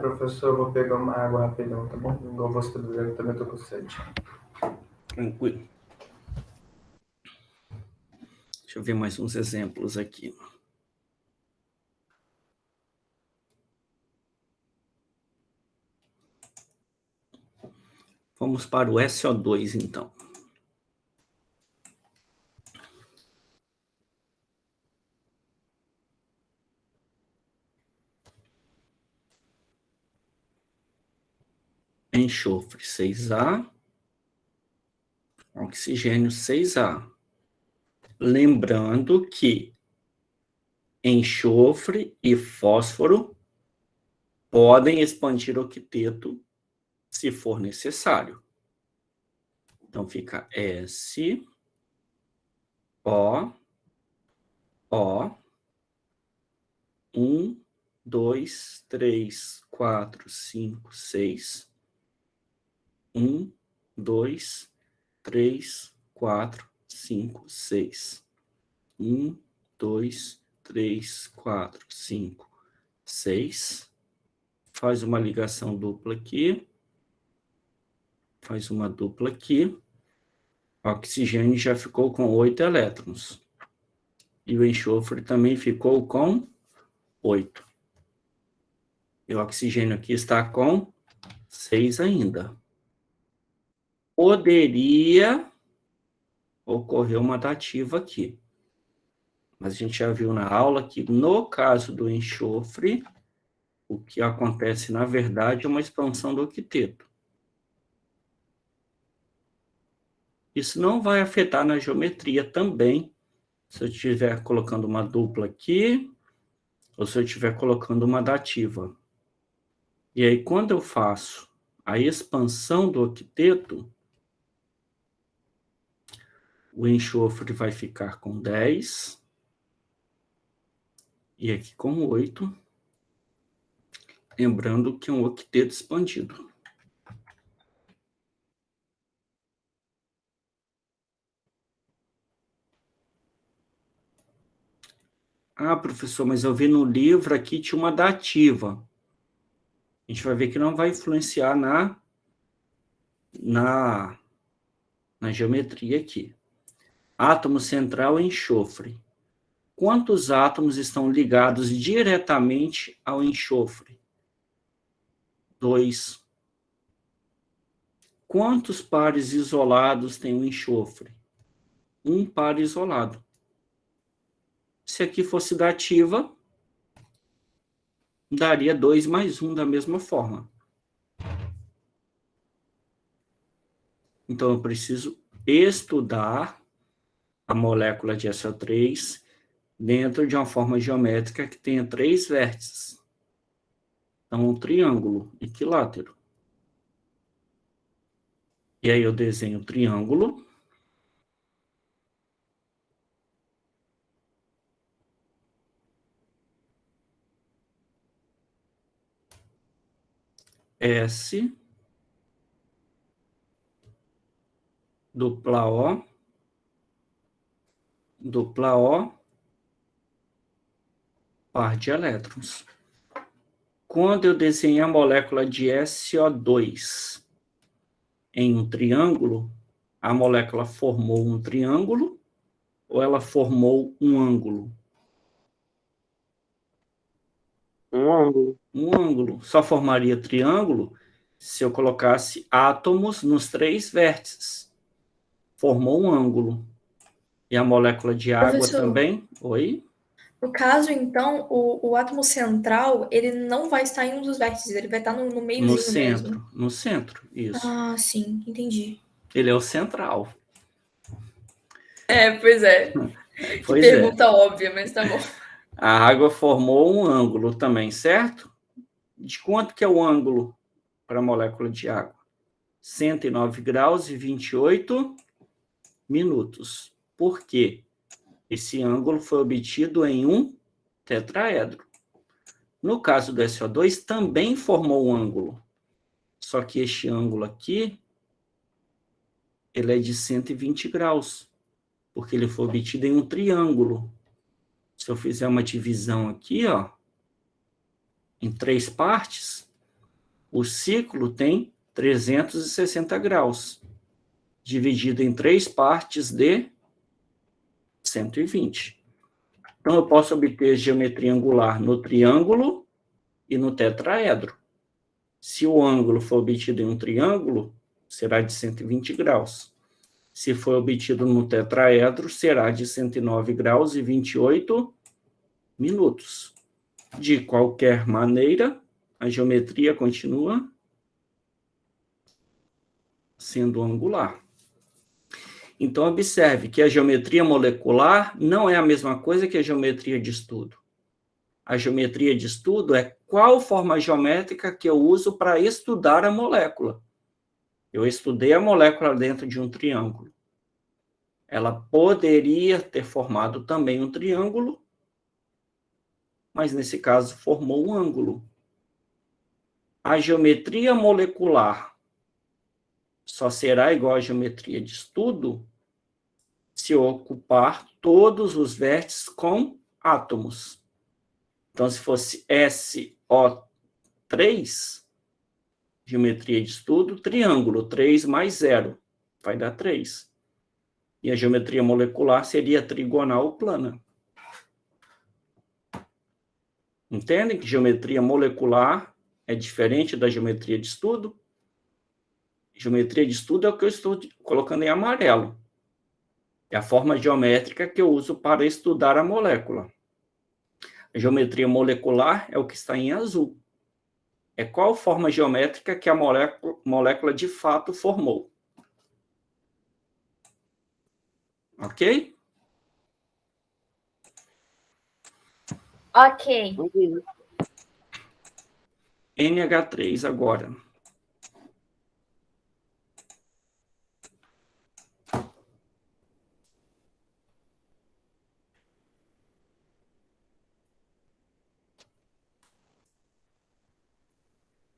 Professor, eu vou pegar uma água rapidão, tá bom? Igual você tá dizendo, também tô com sede. Tranquilo. Deixa eu ver mais uns exemplos aqui. Vamos para o SO2, então. Enxofre 6A, oxigênio 6A. Lembrando que enxofre e fósforo podem expandir o octeto se for necessário. Então fica S, O, 1, 2, 3, 4, 5, 6. 1, 2, 3, 4, 5, 6. 1, 2, 3, 4, 5, 6. Faz uma ligação dupla aqui. Faz uma dupla aqui. O oxigênio já ficou com 8 elétrons. E o enxofre também ficou com 8. E o oxigênio aqui está com 6 ainda. Poderia ocorrer uma dativa aqui. Mas a gente já viu na aula que, no caso do enxofre, o que acontece, na verdade, é uma expansão do octeto. Isso não vai afetar na geometria também, se eu estiver colocando uma dupla aqui, ou se eu estiver colocando uma dativa. E aí, quando eu faço a expansão do octeto, o enxofre vai ficar com 10, e aqui com 8, lembrando que é um octeto expandido. Ah, professor, mas eu vi no livro aqui tinha uma dativa. A gente vai ver que não vai influenciar na geometria aqui. Átomo central enxofre. Quantos átomos estão ligados diretamente ao enxofre? 2. Quantos pares isolados tem o enxofre? 1 par isolado. Se aqui fosse dativa, daria 2 mais 1 da mesma forma. Então, eu preciso estudar a molécula de SO3 dentro de uma forma geométrica que tenha 3 vértices. Então, um triângulo equilátero. E aí eu desenho o triângulo. S dupla O, par de elétrons. Quando eu desenhei a molécula de SO2 em um triângulo, a molécula formou um triângulo ou ela formou um ângulo? Um ângulo. Um ângulo. Só formaria triângulo se eu colocasse átomos nos 3 vértices. Formou um ângulo. E a molécula de água Professor. também? Oi? No caso, então, o átomo central, ele não vai estar em um dos vértices, ele vai estar no meiozinho No centro. mesmo. No centro, isso. Ah, sim, entendi. Ele é o central. Pois é. Pois é. Pergunta óbvia, mas tá bom. A água formou um ângulo também, certo? De quanto que é o ângulo para a molécula de água? 109 graus e 28 minutos. Por quê? Esse ângulo foi obtido em um tetraedro. No caso do SO2, também formou um ângulo. Só que este ângulo aqui, ele é de 120 graus, porque ele foi obtido em um triângulo. Se eu fizer uma divisão aqui, ó, em 3 partes, o ciclo tem 360 graus, dividido em 3 partes de 120. Então, eu posso obter geometria angular no triângulo e no tetraedro. Se o ângulo for obtido em um triângulo, será de 120 graus. Se for obtido no tetraedro, será de 109 graus e 28 minutos. De qualquer maneira, a geometria continua sendo angular. Então, observe que a geometria molecular não é a mesma coisa que a geometria de estudo. A geometria de estudo é qual forma geométrica que eu uso para estudar a molécula. Eu estudei a molécula dentro de um triângulo. Ela poderia ter formado também um triângulo, mas nesse caso formou um ângulo. A geometria molecular só será igual à geometria de estudo se eu ocupar todos os vértices com átomos. Então, se fosse SO3, geometria de estudo, triângulo, 3 mais 0, vai dar 3. E a geometria molecular seria trigonal plana. Entendem que geometria molecular é diferente da geometria de estudo? Geometria de estudo é o que eu estou colocando em amarelo. É a forma geométrica que eu uso para estudar a molécula. A geometria molecular é o que está em azul. É qual forma geométrica que a molécula de fato formou. Ok? Ok. NH3 agora.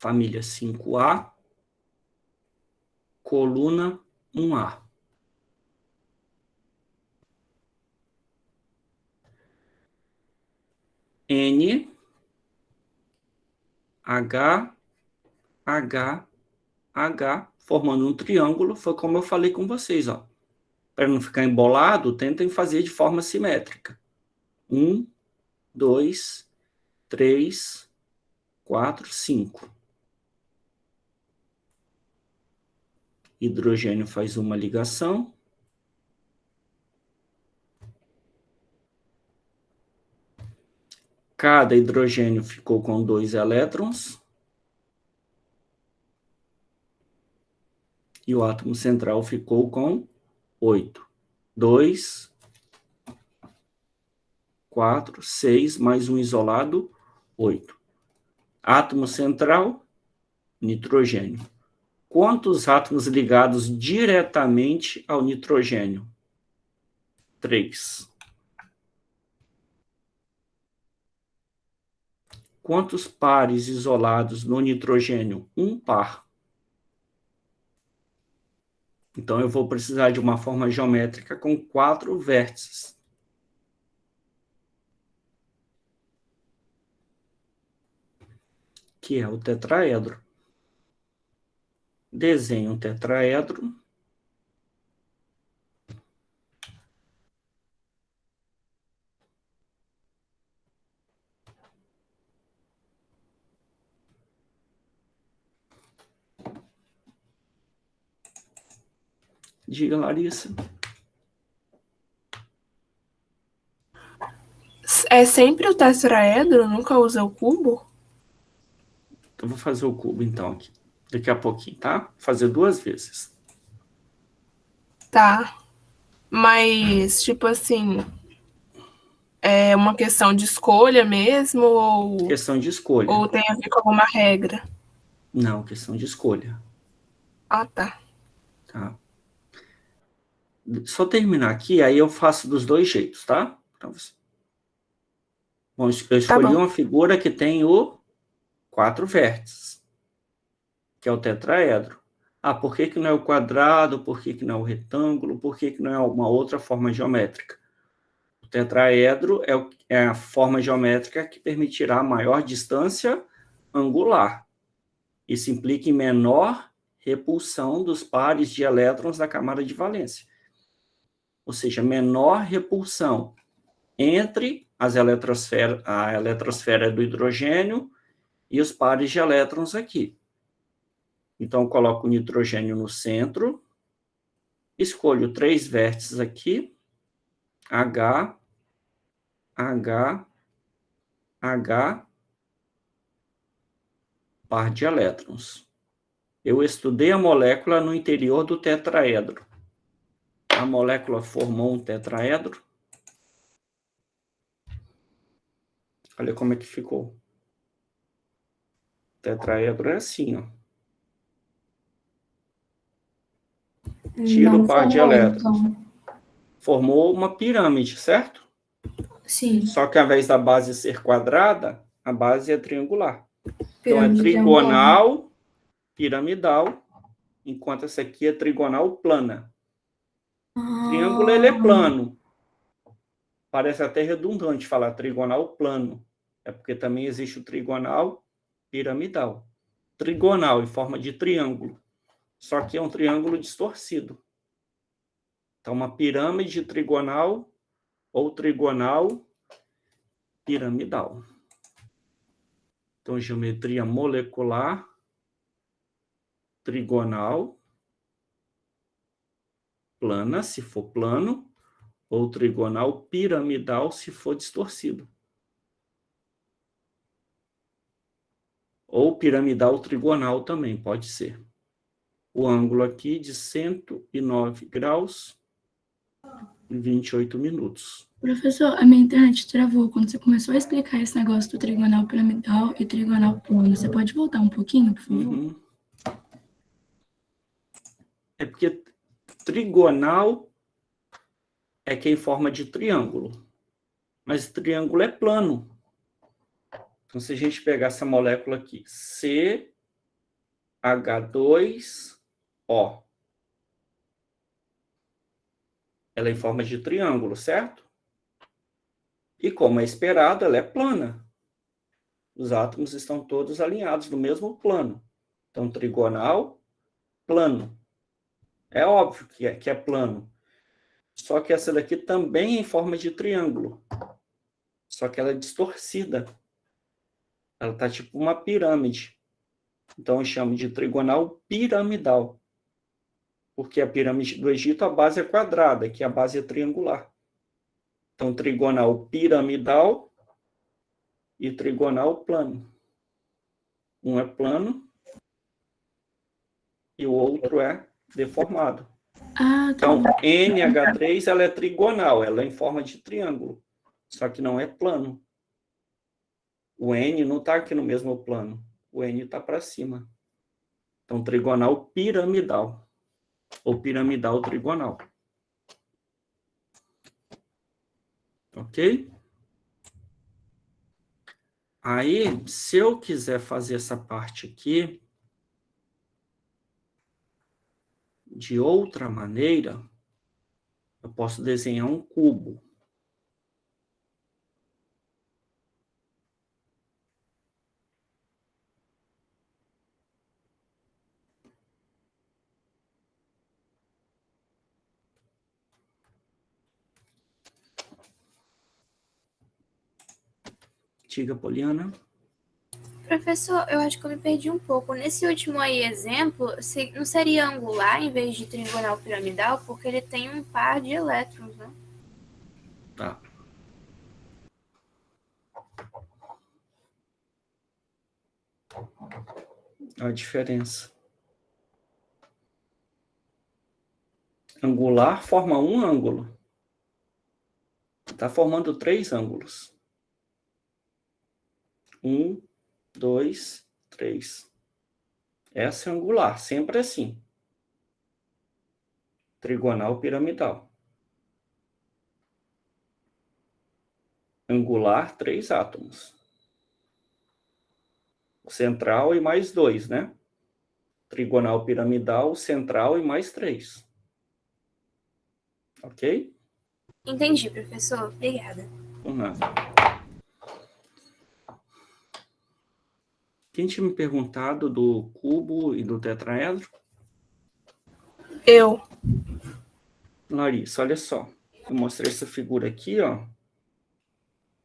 Família 5A, coluna 1A. N, H, H, H, formando um triângulo, foi como eu falei com vocês, ó. Para não ficar embolado, tentem fazer de forma simétrica. 1, 2, 3, 4, 5. Hidrogênio faz uma ligação. Cada hidrogênio ficou com 2 elétrons. E o átomo central ficou com 8. 2, 4, 6, mais um isolado, 8. Átomo central, nitrogênio. Quantos átomos ligados diretamente ao nitrogênio? 3. Quantos pares isolados no nitrogênio? Um par. Então, eu vou precisar de uma forma geométrica com 4 vértices. Que é o tetraedro. Desenho um tetraedro. Diga, Larissa. É sempre o tetraedro? Nunca usa o cubo? Eu vou fazer o cubo, então, aqui. Daqui a pouquinho, tá? Vou fazer 2 vezes. Tá. Mas, tipo assim, é uma questão de escolha mesmo? Questão de escolha. Ou tem a ver com alguma regra? Não, questão de escolha. Ah, tá. Tá? Só terminar aqui, aí eu faço dos 2 jeitos, tá? Pra você. Bom, eu escolhi bom. uma figura que tem o 4 vértices, que é o tetraedro. Ah, por que não é o quadrado? Por que não é o retângulo? Por que não é uma outra forma geométrica? O tetraedro é a forma geométrica que permitirá maior distância angular. Isso implica em menor repulsão dos pares de elétrons da camada de valência. Ou seja, menor repulsão entre a eletrosfera do hidrogênio e os pares de elétrons aqui. Então, eu coloco o nitrogênio no centro, escolho 3 vértices aqui, H, H, H, par de elétrons. Eu estudei a molécula no interior do tetraedro. A molécula formou um tetraedro. Olha como é que ficou. O tetraedro é assim, ó. Tira Não o par de formou, elétrons. então. Formou uma pirâmide, certo? Sim. Só que ao invés da base ser quadrada, a base é triangular. Então, é Pirâmide trigonal, piramidal, enquanto essa aqui é trigonal plana. Triângulo, ele é plano. Parece até redundante falar trigonal plano. É porque também existe o trigonal piramidal. Trigonal, em forma de triângulo. Só que é um triângulo distorcido. Então, uma pirâmide trigonal ou trigonal piramidal. Então, geometria molecular trigonal plana, se for plano, ou trigonal piramidal, se for distorcido. Ou piramidal trigonal também, pode ser. O ângulo aqui de 109 graus e 28 minutos. Professor, a minha internet travou quando você começou a explicar esse negócio do trigonal piramidal e trigonal plano. Você pode voltar um pouquinho, por favor? Uhum. É porque trigonal é que é em forma de triângulo. Mas triângulo é plano. Então, se a gente pegar essa molécula aqui, CH2O, ela é em forma de triângulo, certo? E como é esperado, ela é plana. Os átomos estão todos alinhados no mesmo plano. Então, trigonal, plano. É óbvio que é plano. Só que essa daqui também é em forma de triângulo. Só que ela é distorcida. Ela está tipo uma pirâmide. Então, eu chamo de trigonal piramidal. Porque a pirâmide do Egito, a base é quadrada, aqui a base é triangular. Então, trigonal piramidal e trigonal plano. Um é plano e o outro é deformado. Ah, tá Então, bom. NH3 ela é trigonal, ela é em forma de triângulo, só que não é plano. O N não está aqui no mesmo plano, o N está para cima. Então, trigonal piramidal, ou piramidal trigonal. Ok? Aí, se eu quiser fazer essa parte aqui de outra maneira, eu posso desenhar um cubo. Diga, Poliana. Professor, eu acho que eu me perdi um pouco. Nesse último aí exemplo, não seria angular em vez de trigonal piramidal, porque ele tem um par de elétrons, né? Tá. A diferença. Angular forma um ângulo. Está formando 3 ângulos. 1, 2, 3. Essa é angular, sempre assim. Trigonal piramidal. Angular, 3 átomos. Central e mais 2, né? Trigonal piramidal, central e mais 3. Ok? Entendi, professor. Obrigada. Por nada. Quem tinha me perguntado do cubo e do tetraedro? Eu. Larissa, olha só. Eu mostrei essa figura aqui, ó.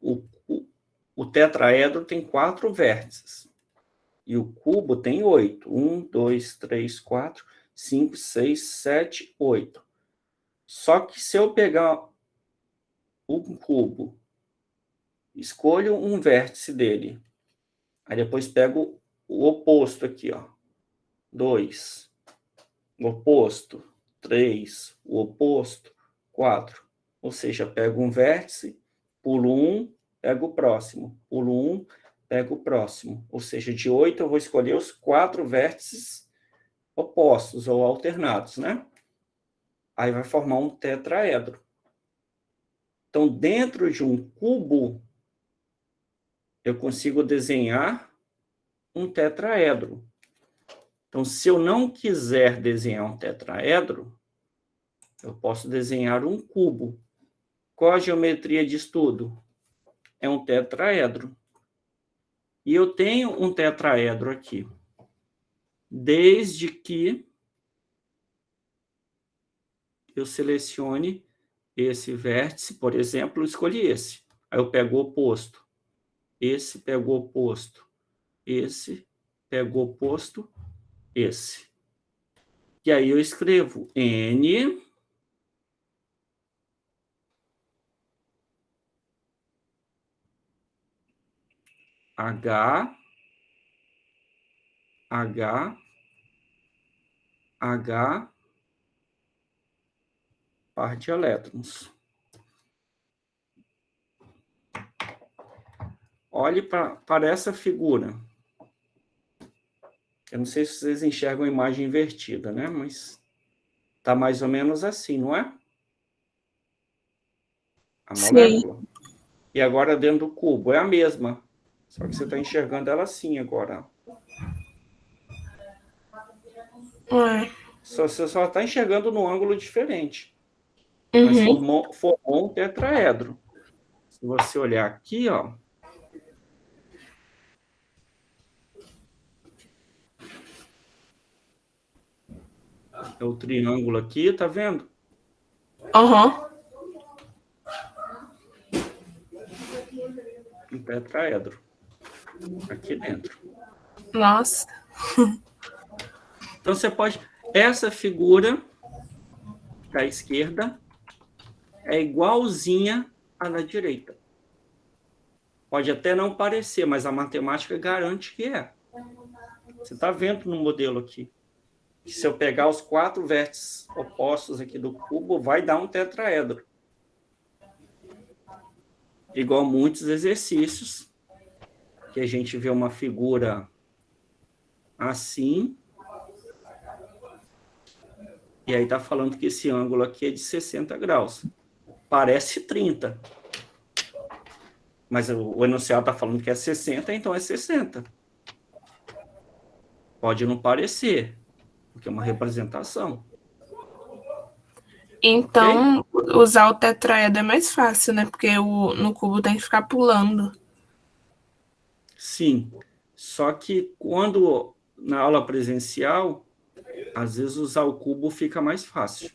O tetraedro tem 4 vértices. E o cubo tem 8. 1, 2, 3, 4, 5, 6, 7, 8. Só que se eu pegar um cubo, escolho um vértice dele, aí depois pego o oposto aqui, ó. 2, o oposto, 3, o oposto, 4. Ou seja, pego um vértice, pulo um, pego o próximo. Pulo um, pego o próximo. Ou seja, de 8 eu vou escolher os 4 vértices opostos ou alternados, né? Aí vai formar um tetraedro. Então, dentro de um cubo, eu consigo desenhar um tetraedro. Então, se eu não quiser desenhar um tetraedro, eu posso desenhar um cubo. Qual a geometria de estudo? É um tetraedro. E eu tenho um tetraedro aqui. Desde que eu selecione esse vértice, por exemplo, eu escolhi esse. Aí eu pego o oposto. Esse pega o oposto. Esse pega o oposto. Esse. E aí eu escrevo N H par de elétrons. Olhe para essa figura. Eu não sei se vocês enxergam a imagem invertida, né? Mas está mais ou menos assim, não é? A molécula. Sim. E agora dentro do cubo é a mesma. Só que você está enxergando ela assim agora. Você só está enxergando num ângulo diferente. Uhum. Mas formou um tetraedro. Se você olhar aqui, ó. É o triângulo aqui, tá vendo? Aham. Um tetraedro. Aqui dentro. Nossa. Então, você pode... Essa figura da esquerda é igualzinha à da direita. Pode até não parecer, mas a matemática garante que é. Você está vendo no modelo aqui. Que se eu pegar os 4 vértices opostos aqui do cubo, vai dar um tetraedro. Igual muitos exercícios, que a gente vê uma figura assim, e aí está falando que esse ângulo aqui é de 60 graus. Parece 30. Mas o enunciado está falando que é 60, então é 60. Pode não parecer, porque é uma representação. Então, usar o tetraedro é mais fácil, né? Porque no cubo tem que ficar pulando. Sim. Só que quando na aula presencial, às vezes usar o cubo fica mais fácil.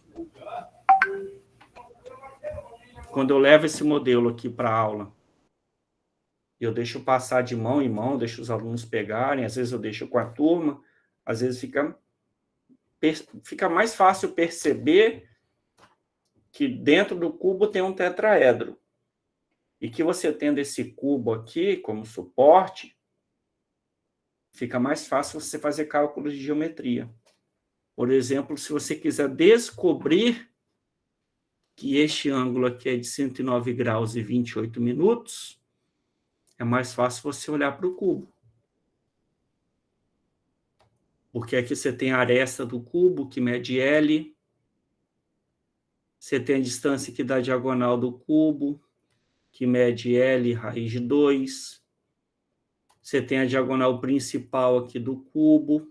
Quando eu levo esse modelo aqui para a aula, eu deixo passar de mão em mão, deixo os alunos pegarem, às vezes eu deixo com a turma, às vezes fica mais fácil perceber que dentro do cubo tem um tetraedro. E que você tendo esse cubo aqui como suporte, fica mais fácil você fazer cálculos de geometria. Por exemplo, se você quiser descobrir que este ângulo aqui é de 109 graus e 28 minutos, é mais fácil você olhar para o cubo. Porque aqui você tem a aresta do cubo, que mede L. Você tem a distância que dá a diagonal do cubo, que mede L raiz de 2. Você tem a diagonal principal aqui do cubo.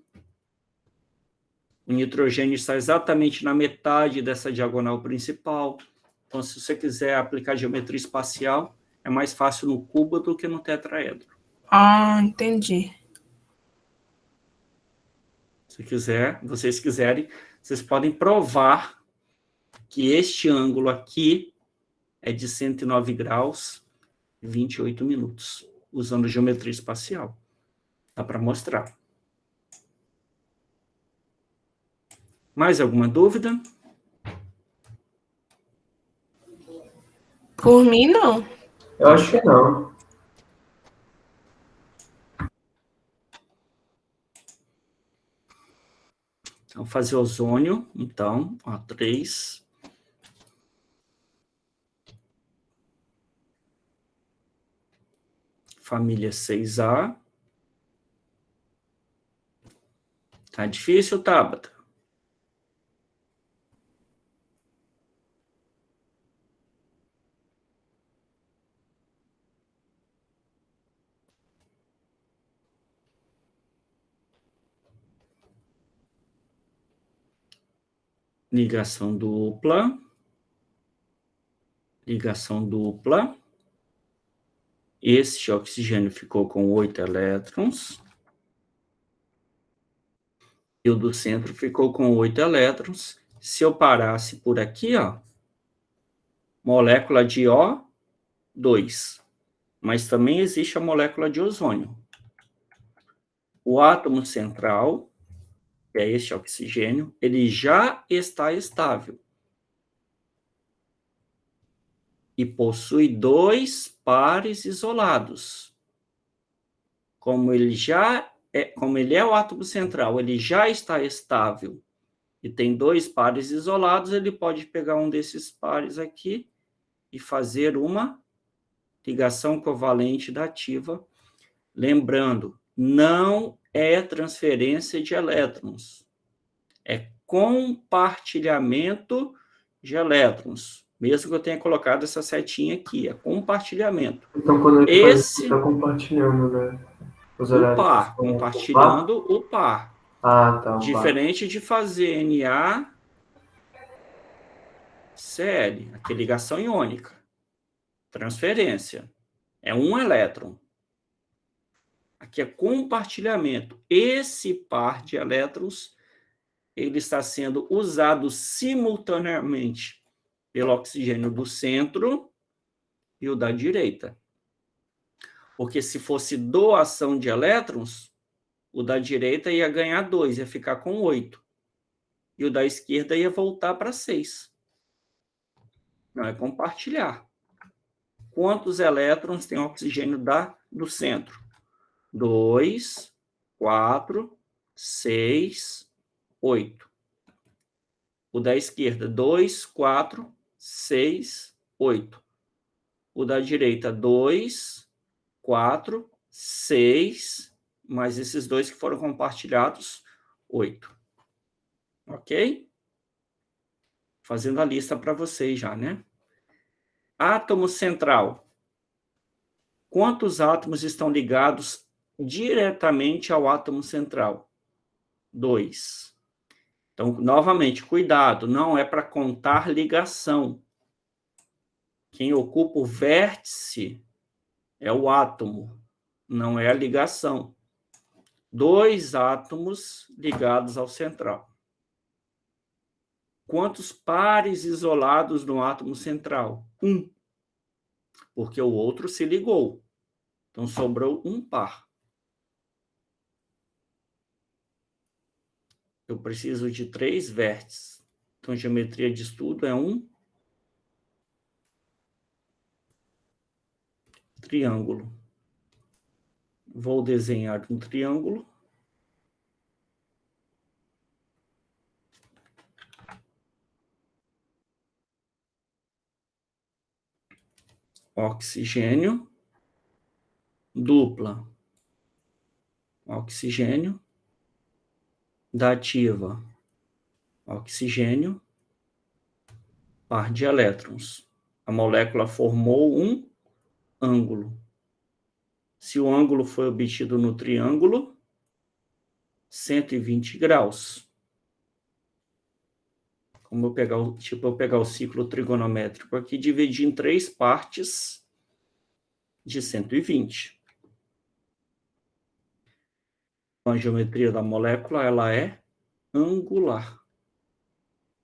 O nitrogênio está exatamente na metade dessa diagonal principal. Então, se você quiser aplicar geometria espacial, é mais fácil no cubo do que no tetraedro. Ah, entendi. Se vocês quiserem, vocês podem provar que este ângulo aqui é de 109 graus e 28 minutos, usando geometria espacial. Dá para mostrar. Mais alguma dúvida? Por mim, não. Eu acho que não. Então, fazer ozônio, então, ó, 3. Família 6A. Tá difícil, Tabata? Ligação dupla. Ligação dupla. Este oxigênio ficou com 8 elétrons. E o do centro ficou com 8 elétrons. Se eu parasse por aqui, ó, molécula de O2. Mas também existe a molécula de ozônio. O átomo central, que é este oxigênio, ele já está estável. E possui 2 pares isolados. Como ele é o átomo central, ele já está estável e tem 2 pares isolados, ele pode pegar um desses pares aqui e fazer uma ligação covalente dativa. Lembrando, não é transferência de elétrons, é compartilhamento de elétrons. Mesmo que eu tenha colocado essa setinha aqui, é compartilhamento. Então, quando ele está compartilhando, né? Os o par, compartilhando o par. Ah, tá. Diferente de fazer NaCl, aqui é ligação iônica. Transferência. É um elétron. Aqui é compartilhamento. Esse par de elétrons, ele está sendo usado simultaneamente pelo oxigênio do centro e o da direita. Porque se fosse doação de elétrons, o da direita ia ganhar 2, ia ficar com 8. E o da esquerda ia voltar para 6. Não é compartilhar. Quantos elétrons tem o oxigênio do centro? 2, 4, 6, 8. O da esquerda, 2, 4, 6, 8. O da direita, 2, 4, 6, mais esses 2 que foram compartilhados, 8. Ok? Fazendo a lista para vocês já, né? Átomo central. Quantos átomos estão ligados diretamente ao átomo central? 2. Então, novamente, cuidado, não é para contar ligação. Quem ocupa o vértice é o átomo, não é a ligação. 2 átomos ligados ao central. Quantos pares isolados no átomo central? 1. Porque o outro se ligou. Então, sobrou um par. Eu preciso de 3 vértices. Então, geometria de estudo é um triângulo. Vou desenhar um triângulo. Oxigênio, dupla. Oxigênio, dativa. Oxigênio, par de elétrons. A molécula formou um ângulo. Se o ângulo foi obtido no triângulo, 120 graus. Como eu pegar o ciclo trigonométrico aqui, dividir em 3 partes de 120. A geometria da molécula, ela é angular.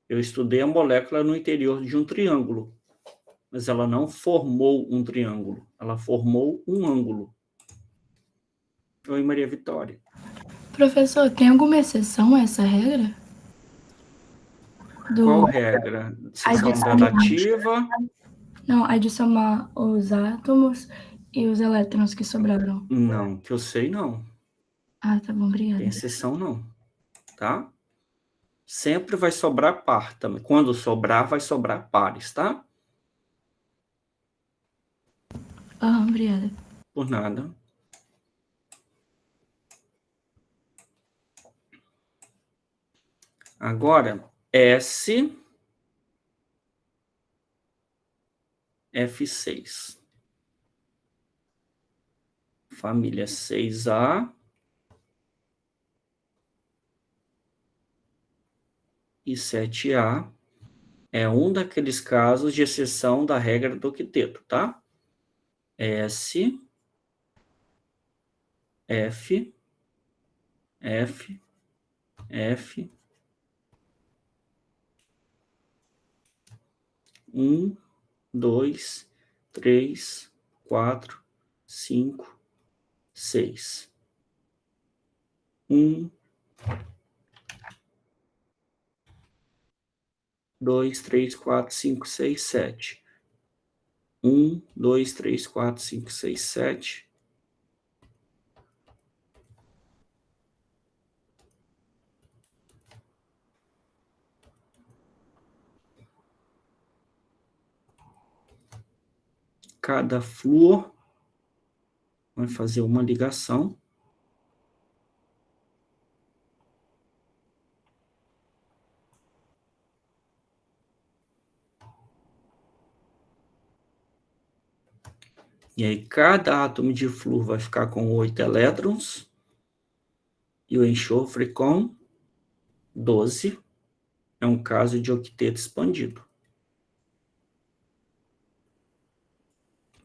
Eu estudei a molécula no interior de um triângulo, mas ela não formou um triângulo, ela formou um ângulo. Oi, Maria Vitória. Professor, tem alguma exceção a essa regra? Qual regra? Seção gradativa? Não, a de somar os átomos e os elétrons que sobraram. Não, que eu sei, não. Ah, tá bom, obrigada. Tem exceção, não. Tá? Sempre vai sobrar par também. Quando sobrar, vai sobrar pares, tá? Obrigada. Por nada. Agora, F6. Família 6A. E 7A é um daqueles casos de exceção da regra do octeto, tá? S, F, F, F, 1, 2, 3, 4, 5, 6. 1, 2, 3, 4, 5, 6, 7. 1, 2, 3, 4, 5, 6, 7. Cada flúor vai fazer uma ligação. E aí, cada átomo de flúor vai ficar com 8 elétrons. E o enxofre com 12. É um caso de octeto expandido.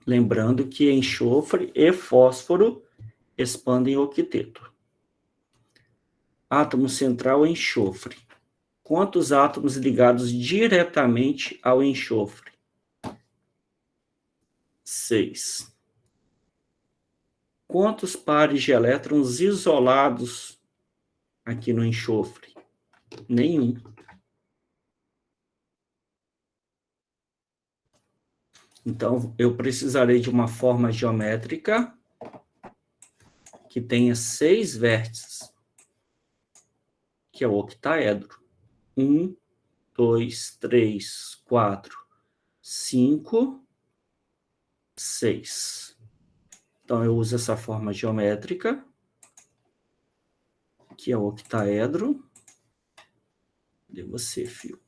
Lembrando que enxofre e fósforo expandem o octeto. Átomo central, enxofre. Quantos átomos ligados diretamente ao enxofre? 6. Quantos pares de elétrons isolados aqui no enxofre? Nenhum. Então, eu precisarei de uma forma geométrica que tenha 6 vértices, que é o octaedro. 1, 2, 3, 4, 5, 6. Então, eu uso essa forma geométrica, que é o octaedro. De você, fio.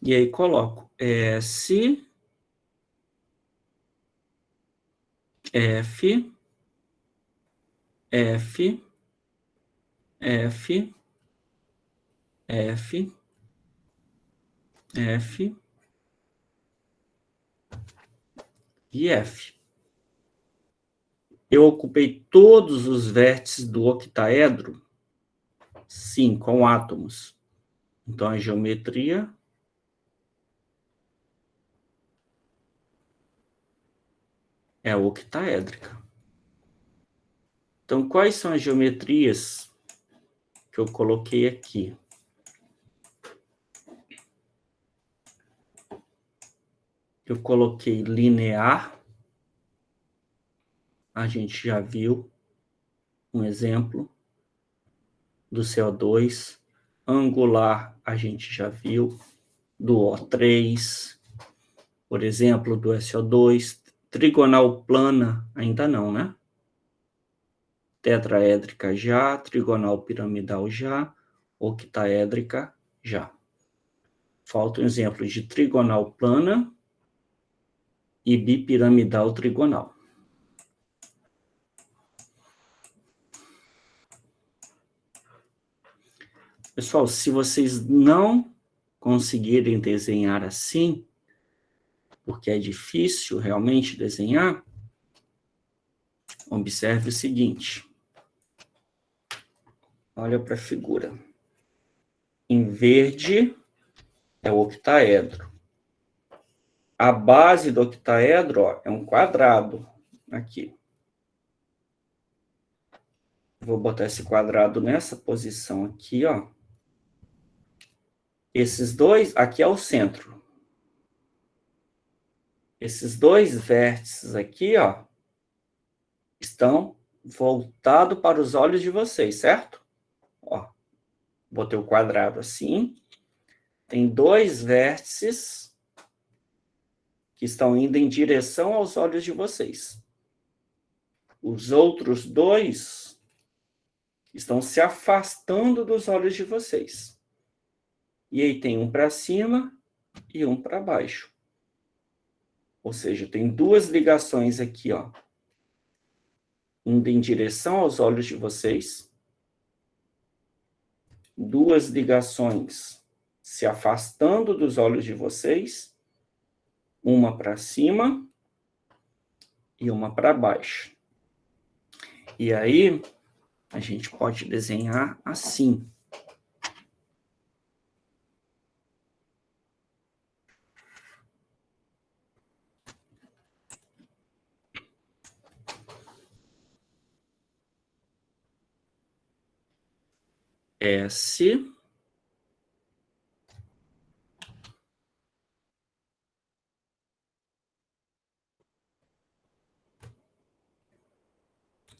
E aí coloco S, F, F, F, F, F e F. Eu ocupei todos os vértices do octaedro? Sim, com átomos. Então, a geometria é octaédrica. Então, quais são as geometrias que eu coloquei aqui? Eu coloquei linear. A gente já viu um exemplo do CO2. Angular, a gente já viu do O3, por exemplo, do SO2. Trigonal plana, ainda não, né? Tetraédrica já, trigonal piramidal já, octaédrica já. Falta um exemplo de trigonal plana e bipiramidal trigonal. Pessoal, se vocês não conseguirem desenhar assim, porque é difícil realmente desenhar, observe o seguinte. Olha para a figura. Em verde é o octaedro. A base do octaedro, ó, é um quadrado aqui. Vou botar esse quadrado nessa posição aqui, ó. Esses dois, aqui é o centro. Esses dois vértices aqui, ó, estão voltados para os olhos de vocês, certo? Ó, botei o quadrado assim. Tem dois vértices que estão indo em direção aos olhos de vocês. Os outros dois estão se afastando dos olhos de vocês. E aí tem um para cima e um para baixo. Ou seja, tem duas ligações aqui, ó. Indo em direção aos olhos de vocês. Duas ligações se afastando dos olhos de vocês. Uma para cima e uma para baixo. E aí, a gente pode desenhar assim. S,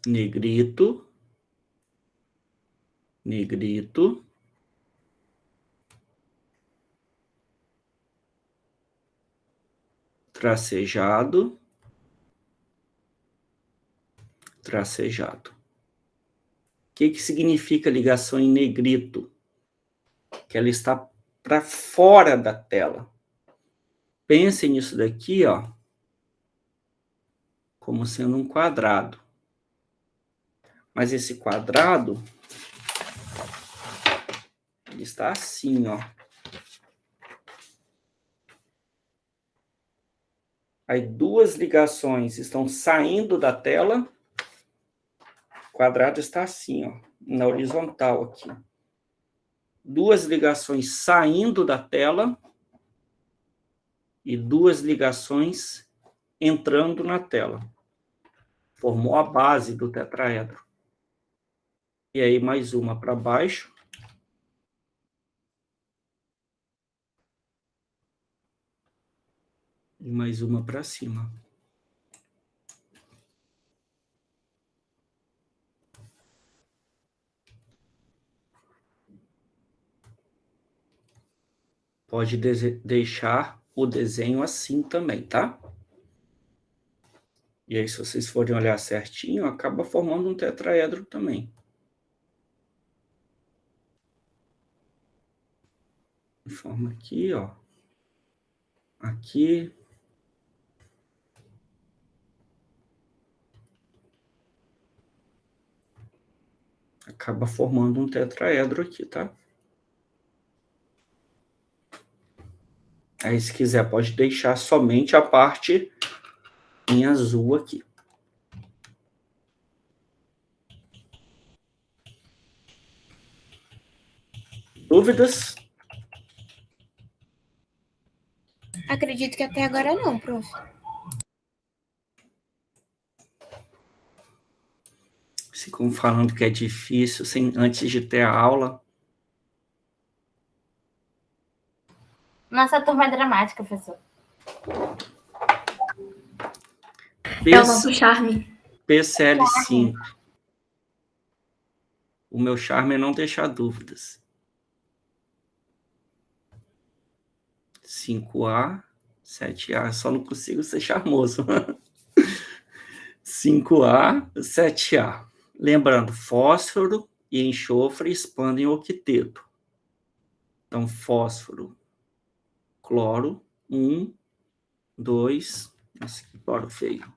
negrito, negrito, tracejado, tracejado. O que significa ligação em negrito? Que ela está para fora da tela. Pensem nisso daqui, ó, como sendo um quadrado. Mas esse quadrado, ele está assim, ó. Aí duas ligações estão saindo da tela. O quadrado está assim, ó, na horizontal aqui. Duas ligações saindo da tela e duas ligações entrando na tela. Formou a base do tetraedro. E aí mais uma para baixo. E mais uma para cima. Pode deixar o desenho assim também, tá? E aí, se vocês forem olhar certinho, acaba formando um tetraedro também. Forma aqui, ó. aqui. Acaba formando um tetraedro aqui, tá? Aí, se quiser, pode deixar somente a parte em azul aqui. Dúvidas? Acredito que até agora não, prof. Ficam falando que é difícil antes de ter a aula. Nossa turma é dramática, professor. É o nosso charme. PCL5. O meu charme é não deixar dúvidas. 5A, 7A. Só não consigo ser charmoso. 5A, 7A. Lembrando, fósforo e enxofre expandem o octeto. Então, fósforo, cloro, 1, 2. Nossa, que cloro feio.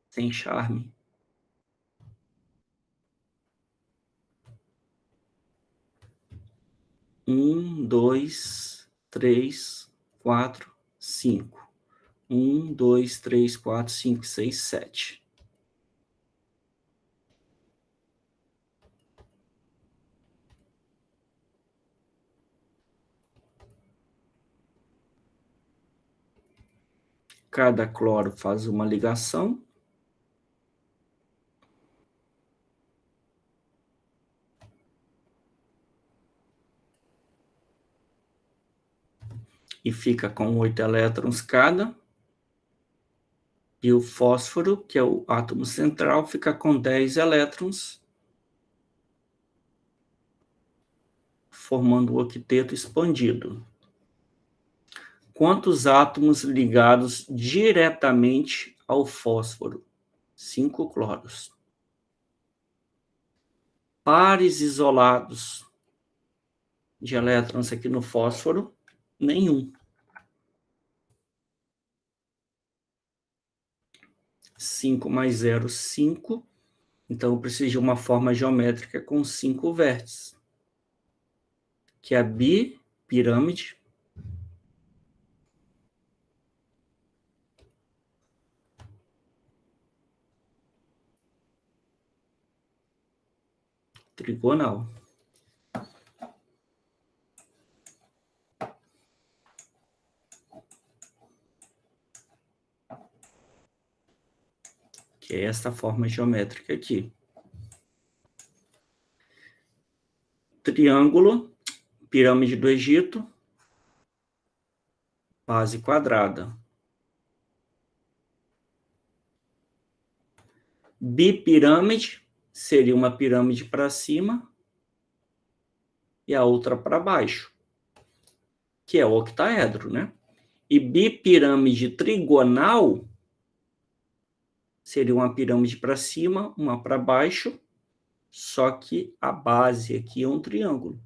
Sem charme. 1, 2, 3, 4, 5. 1, 2, 3, 4, 5, 6, 7. Cada cloro faz uma ligação. E fica com 8 elétrons cada. E o fósforo, que é o átomo central, fica com 10 elétrons, formando o octeto expandido. Quantos átomos ligados diretamente ao fósforo? 5 cloros. Pares isolados de elétrons aqui no fósforo, nenhum. 5 mais 0, 5. Então, eu preciso de uma forma geométrica com 5 vértices, que é a bipirâmide. Trigonal. Que é essa forma geométrica aqui. Triângulo, pirâmide do Egito, base quadrada. Bipirâmide seria uma pirâmide para cima e a outra para baixo, que é o octaedro, né? E bipirâmide trigonal seria uma pirâmide para cima, uma para baixo, só que a base aqui é um triângulo.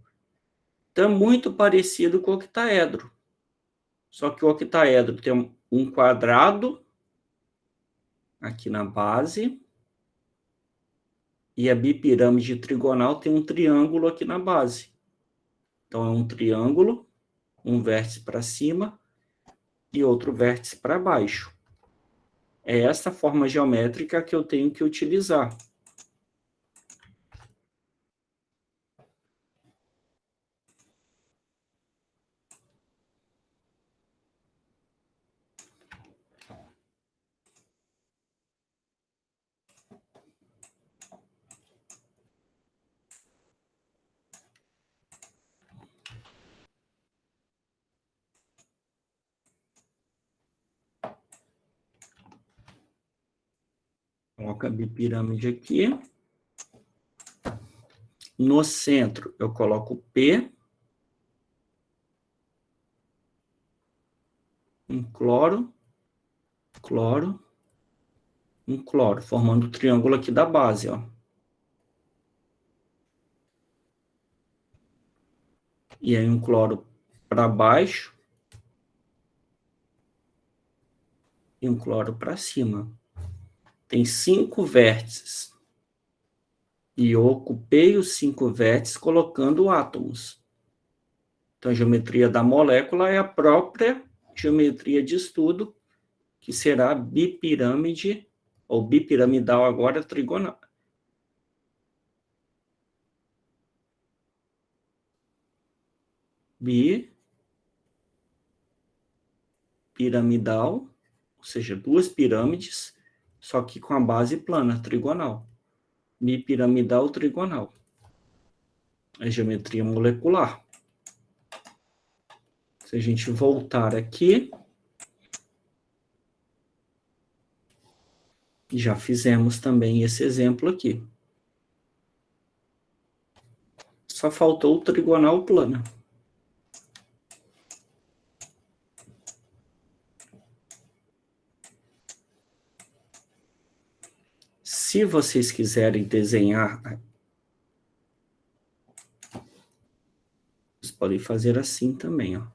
Então, é muito parecido com o octaedro. Só que o octaedro tem um quadrado aqui na base e a bipirâmide trigonal tem um triângulo aqui na base. Então, é um triângulo, um vértice para cima e outro vértice para baixo. É essa forma geométrica que eu tenho que utilizar. Coloco a bipirâmide aqui. No centro, eu coloco P. Um cloro, cloro, um cloro, formando o triângulo aqui da base, ó. E aí um cloro para baixo e um cloro para cima. Tem 5 vértices. E eu ocupei os 5 vértices colocando átomos. Então, a geometria da molécula é a própria geometria de estudo, que será bipirâmide, ou bipiramidal agora, trigonal. Bipiramidal, ou seja, 2 pirâmides, só que com a base plana, trigonal. Bipiramidal trigonal. É geometria molecular. Se a gente voltar aqui, já fizemos também esse exemplo aqui. Só faltou o trigonal plana. Se vocês quiserem desenhar, vocês podem fazer assim também, ó.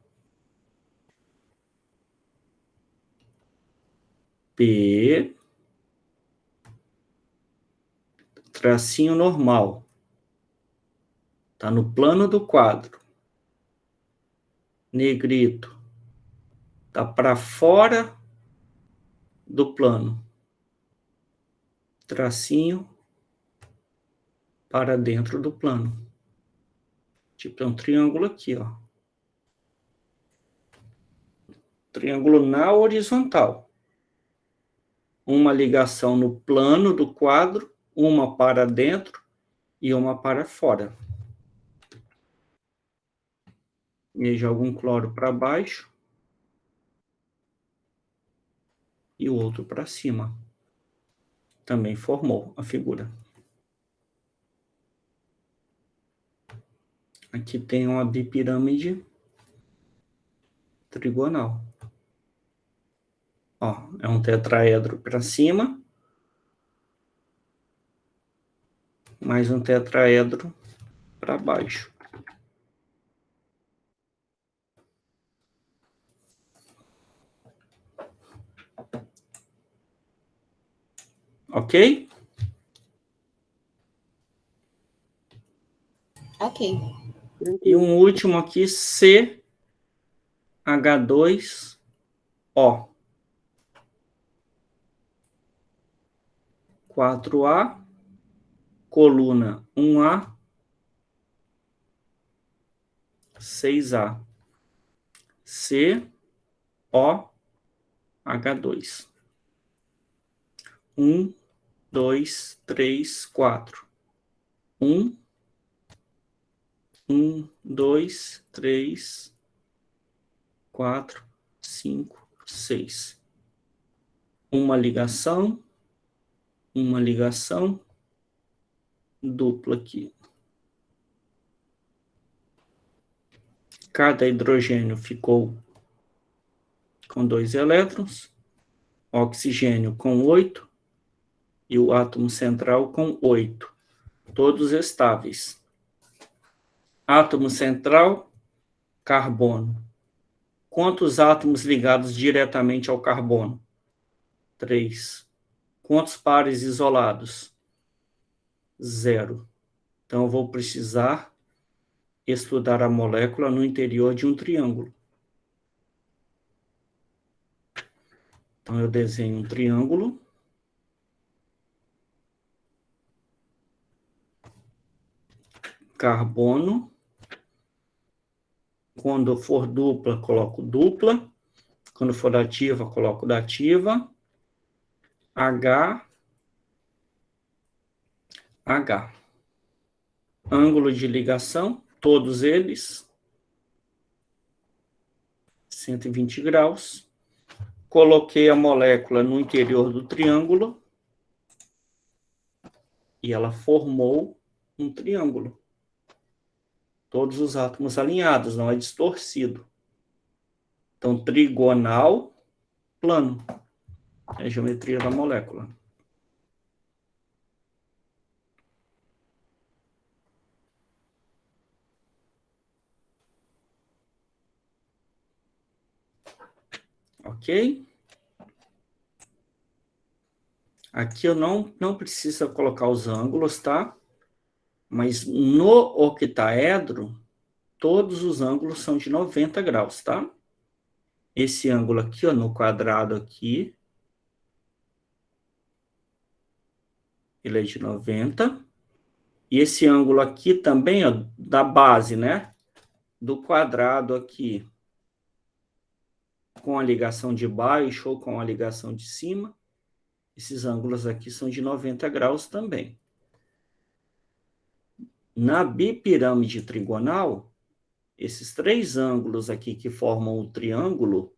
P, tracinho normal. Está no plano do quadro. Negrito. Está para fora do plano. Tracinho para dentro do plano. Tipo, é um triângulo aqui, ó. Triângulo na horizontal. Uma ligação no plano do quadro, uma para dentro e uma para fora. E aí joga um cloro para baixo e o outro para cima. Também formou a figura. Aqui tem uma bipirâmide trigonal. Ó, é um tetraedro para cima, mais um tetraedro para baixo. Ok? Ok. E um último aqui, CH2O. 4A, coluna 1A, 6A. COH2. 1, 2, 3, 4. 1, 2, 3, 4, 5, 6. Uma ligação dupla aqui. Cada hidrogênio ficou com 2 elétrons, oxigênio com 8 e o átomo central com 8, todos estáveis. Átomo central, carbono. Quantos átomos ligados diretamente ao carbono? 3. Quantos pares isolados? 0. Então, eu vou precisar estudar a molécula no interior de um triângulo. Então, eu desenho um triângulo. Carbono. Quando for dupla, coloco dupla. Quando for dativa, coloco dativa. H. Ângulo de ligação, todos eles. 120 graus. Coloquei a molécula no interior do triângulo. E ela formou um triângulo. Todos os átomos alinhados, não é distorcido. Então, trigonal, plano. É a geometria da molécula. Ok? Aqui eu não preciso colocar os ângulos, tá? Mas no octaedro, todos os ângulos são de 90 graus, tá? Esse ângulo aqui, ó, no quadrado aqui, ele é de 90. E esse ângulo aqui também, ó, da base, né? Do quadrado aqui, com a ligação de baixo ou com a ligação de cima, esses ângulos aqui são de 90 graus também. Na bipirâmide trigonal, esses três ângulos aqui que formam o triângulo,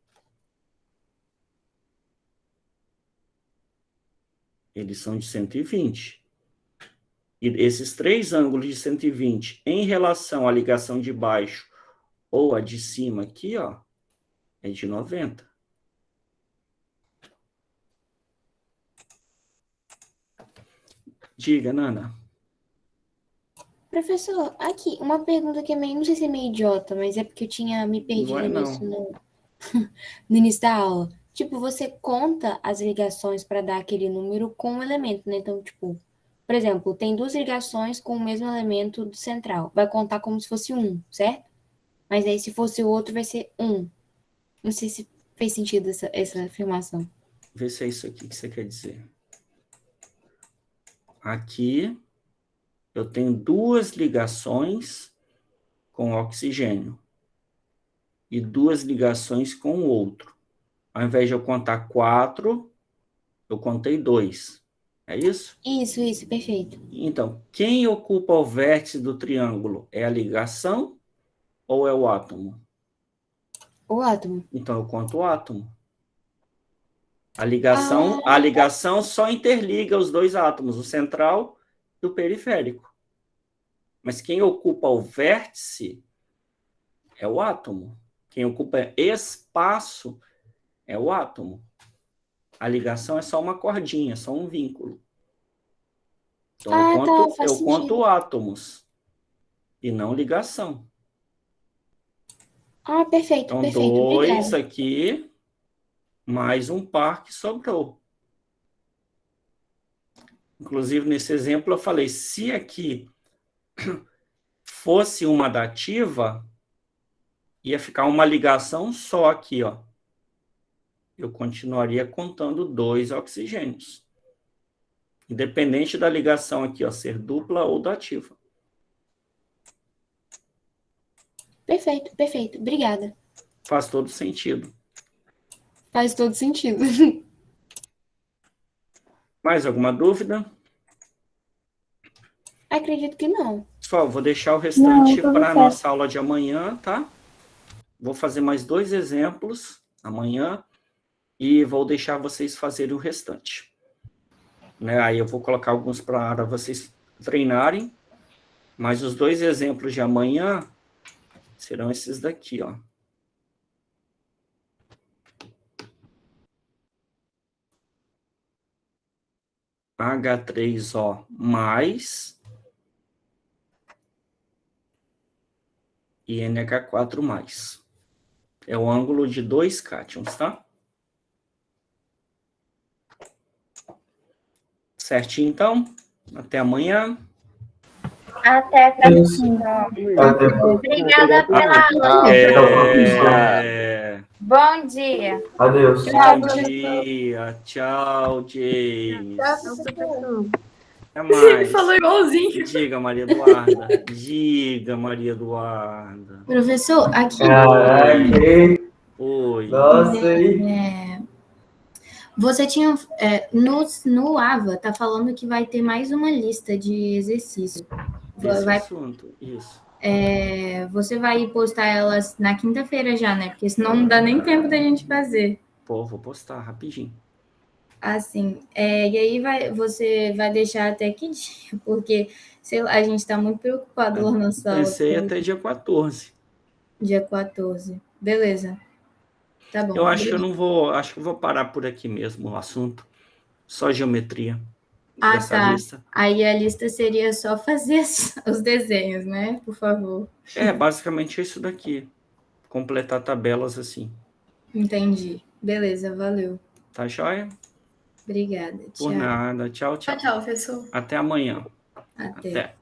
eles são de 120. E esses três ângulos de 120 em relação à ligação de baixo ou a de cima aqui, ó, é de 90. Diga, Nana. Professor, aqui, uma pergunta que é meio, não sei se é meio idiota, mas é porque eu tinha me perdido Não é, não. nisso no início da aula. Tipo, você conta as ligações para dar aquele número com o elemento, né? Então, tipo, por exemplo, tem duas ligações com o mesmo elemento do central. Vai contar como se fosse um, certo? Mas aí, se fosse o outro, vai ser um. Não sei se fez sentido essa afirmação. Vê se é isso aqui que você quer dizer. Aqui, eu tenho duas ligações com oxigênio e duas ligações com o outro. Ao invés de eu contar 4, eu contei 2. É isso? Isso, perfeito. Então, quem ocupa o vértice do triângulo? É a ligação ou é o átomo? O átomo. Então, eu conto o átomo. A ligação só interliga os dois átomos, o central e o periférico. Mas quem ocupa o vértice é o átomo. Quem ocupa espaço é o átomo. A ligação é só uma cordinha, só um vínculo. Então, eu conto átomos e não ligação. Ah, perfeito, Então, perfeito. 2 Obrigada. aqui, mais um par que sobrou. Inclusive, nesse exemplo, eu falei, se aqui fosse uma dativa, ia ficar uma ligação só aqui, ó. Eu continuaria contando 2 oxigênios. Independente da ligação aqui, ó, ser dupla ou dativa. Perfeito, perfeito. Obrigada. Faz todo sentido. Faz todo sentido. Mais alguma dúvida? Acredito que não. Pessoal, vou deixar o restante Não, para a tudo nossa aula de amanhã, tá? Vou fazer mais 2 exemplos amanhã e vou deixar vocês fazerem o restante. Né? Aí eu vou colocar alguns para vocês treinarem, mas os 2 exemplos de amanhã serão esses daqui, ó. H3O mais e NH4 mais. É o ângulo de 2 cátions, tá? Certinho, então? Até amanhã. Até, professor. Obrigada pela aula. Bom dia. Adeus. Bom dia. Tchau, James. Até mais. Ele falou igualzinho. Diga, Maria Eduarda. Diga, Maria Eduarda. Professor, aqui. Caraca, hein? Oi. Nossa, hein? Você tinha. No AVA, tá falando que vai ter mais uma lista de exercício. Esse assunto, isso. Você vai postar elas na quinta-feira já, né? Porque senão não dá nem tempo da gente fazer. Pô, vou postar rapidinho. Assim, e aí você vai deixar até que dia? Porque, sei lá, a gente tá muito preocupado lá na sala. Pensei até dia 14. Dia 14. Beleza. Tá bom. Eu acho que eu não vou, acho que eu vou parar por aqui mesmo o assunto. Só geometria. Dessa tá. lista. Aí a lista seria só fazer os desenhos, né? Por favor. Basicamente é isso daqui. Completar tabelas assim. Entendi. Beleza, valeu. Tá joia? Obrigada. Por Tchau. nada. Tchau, Tchau, tchau. professor. Até amanhã. Até. Até.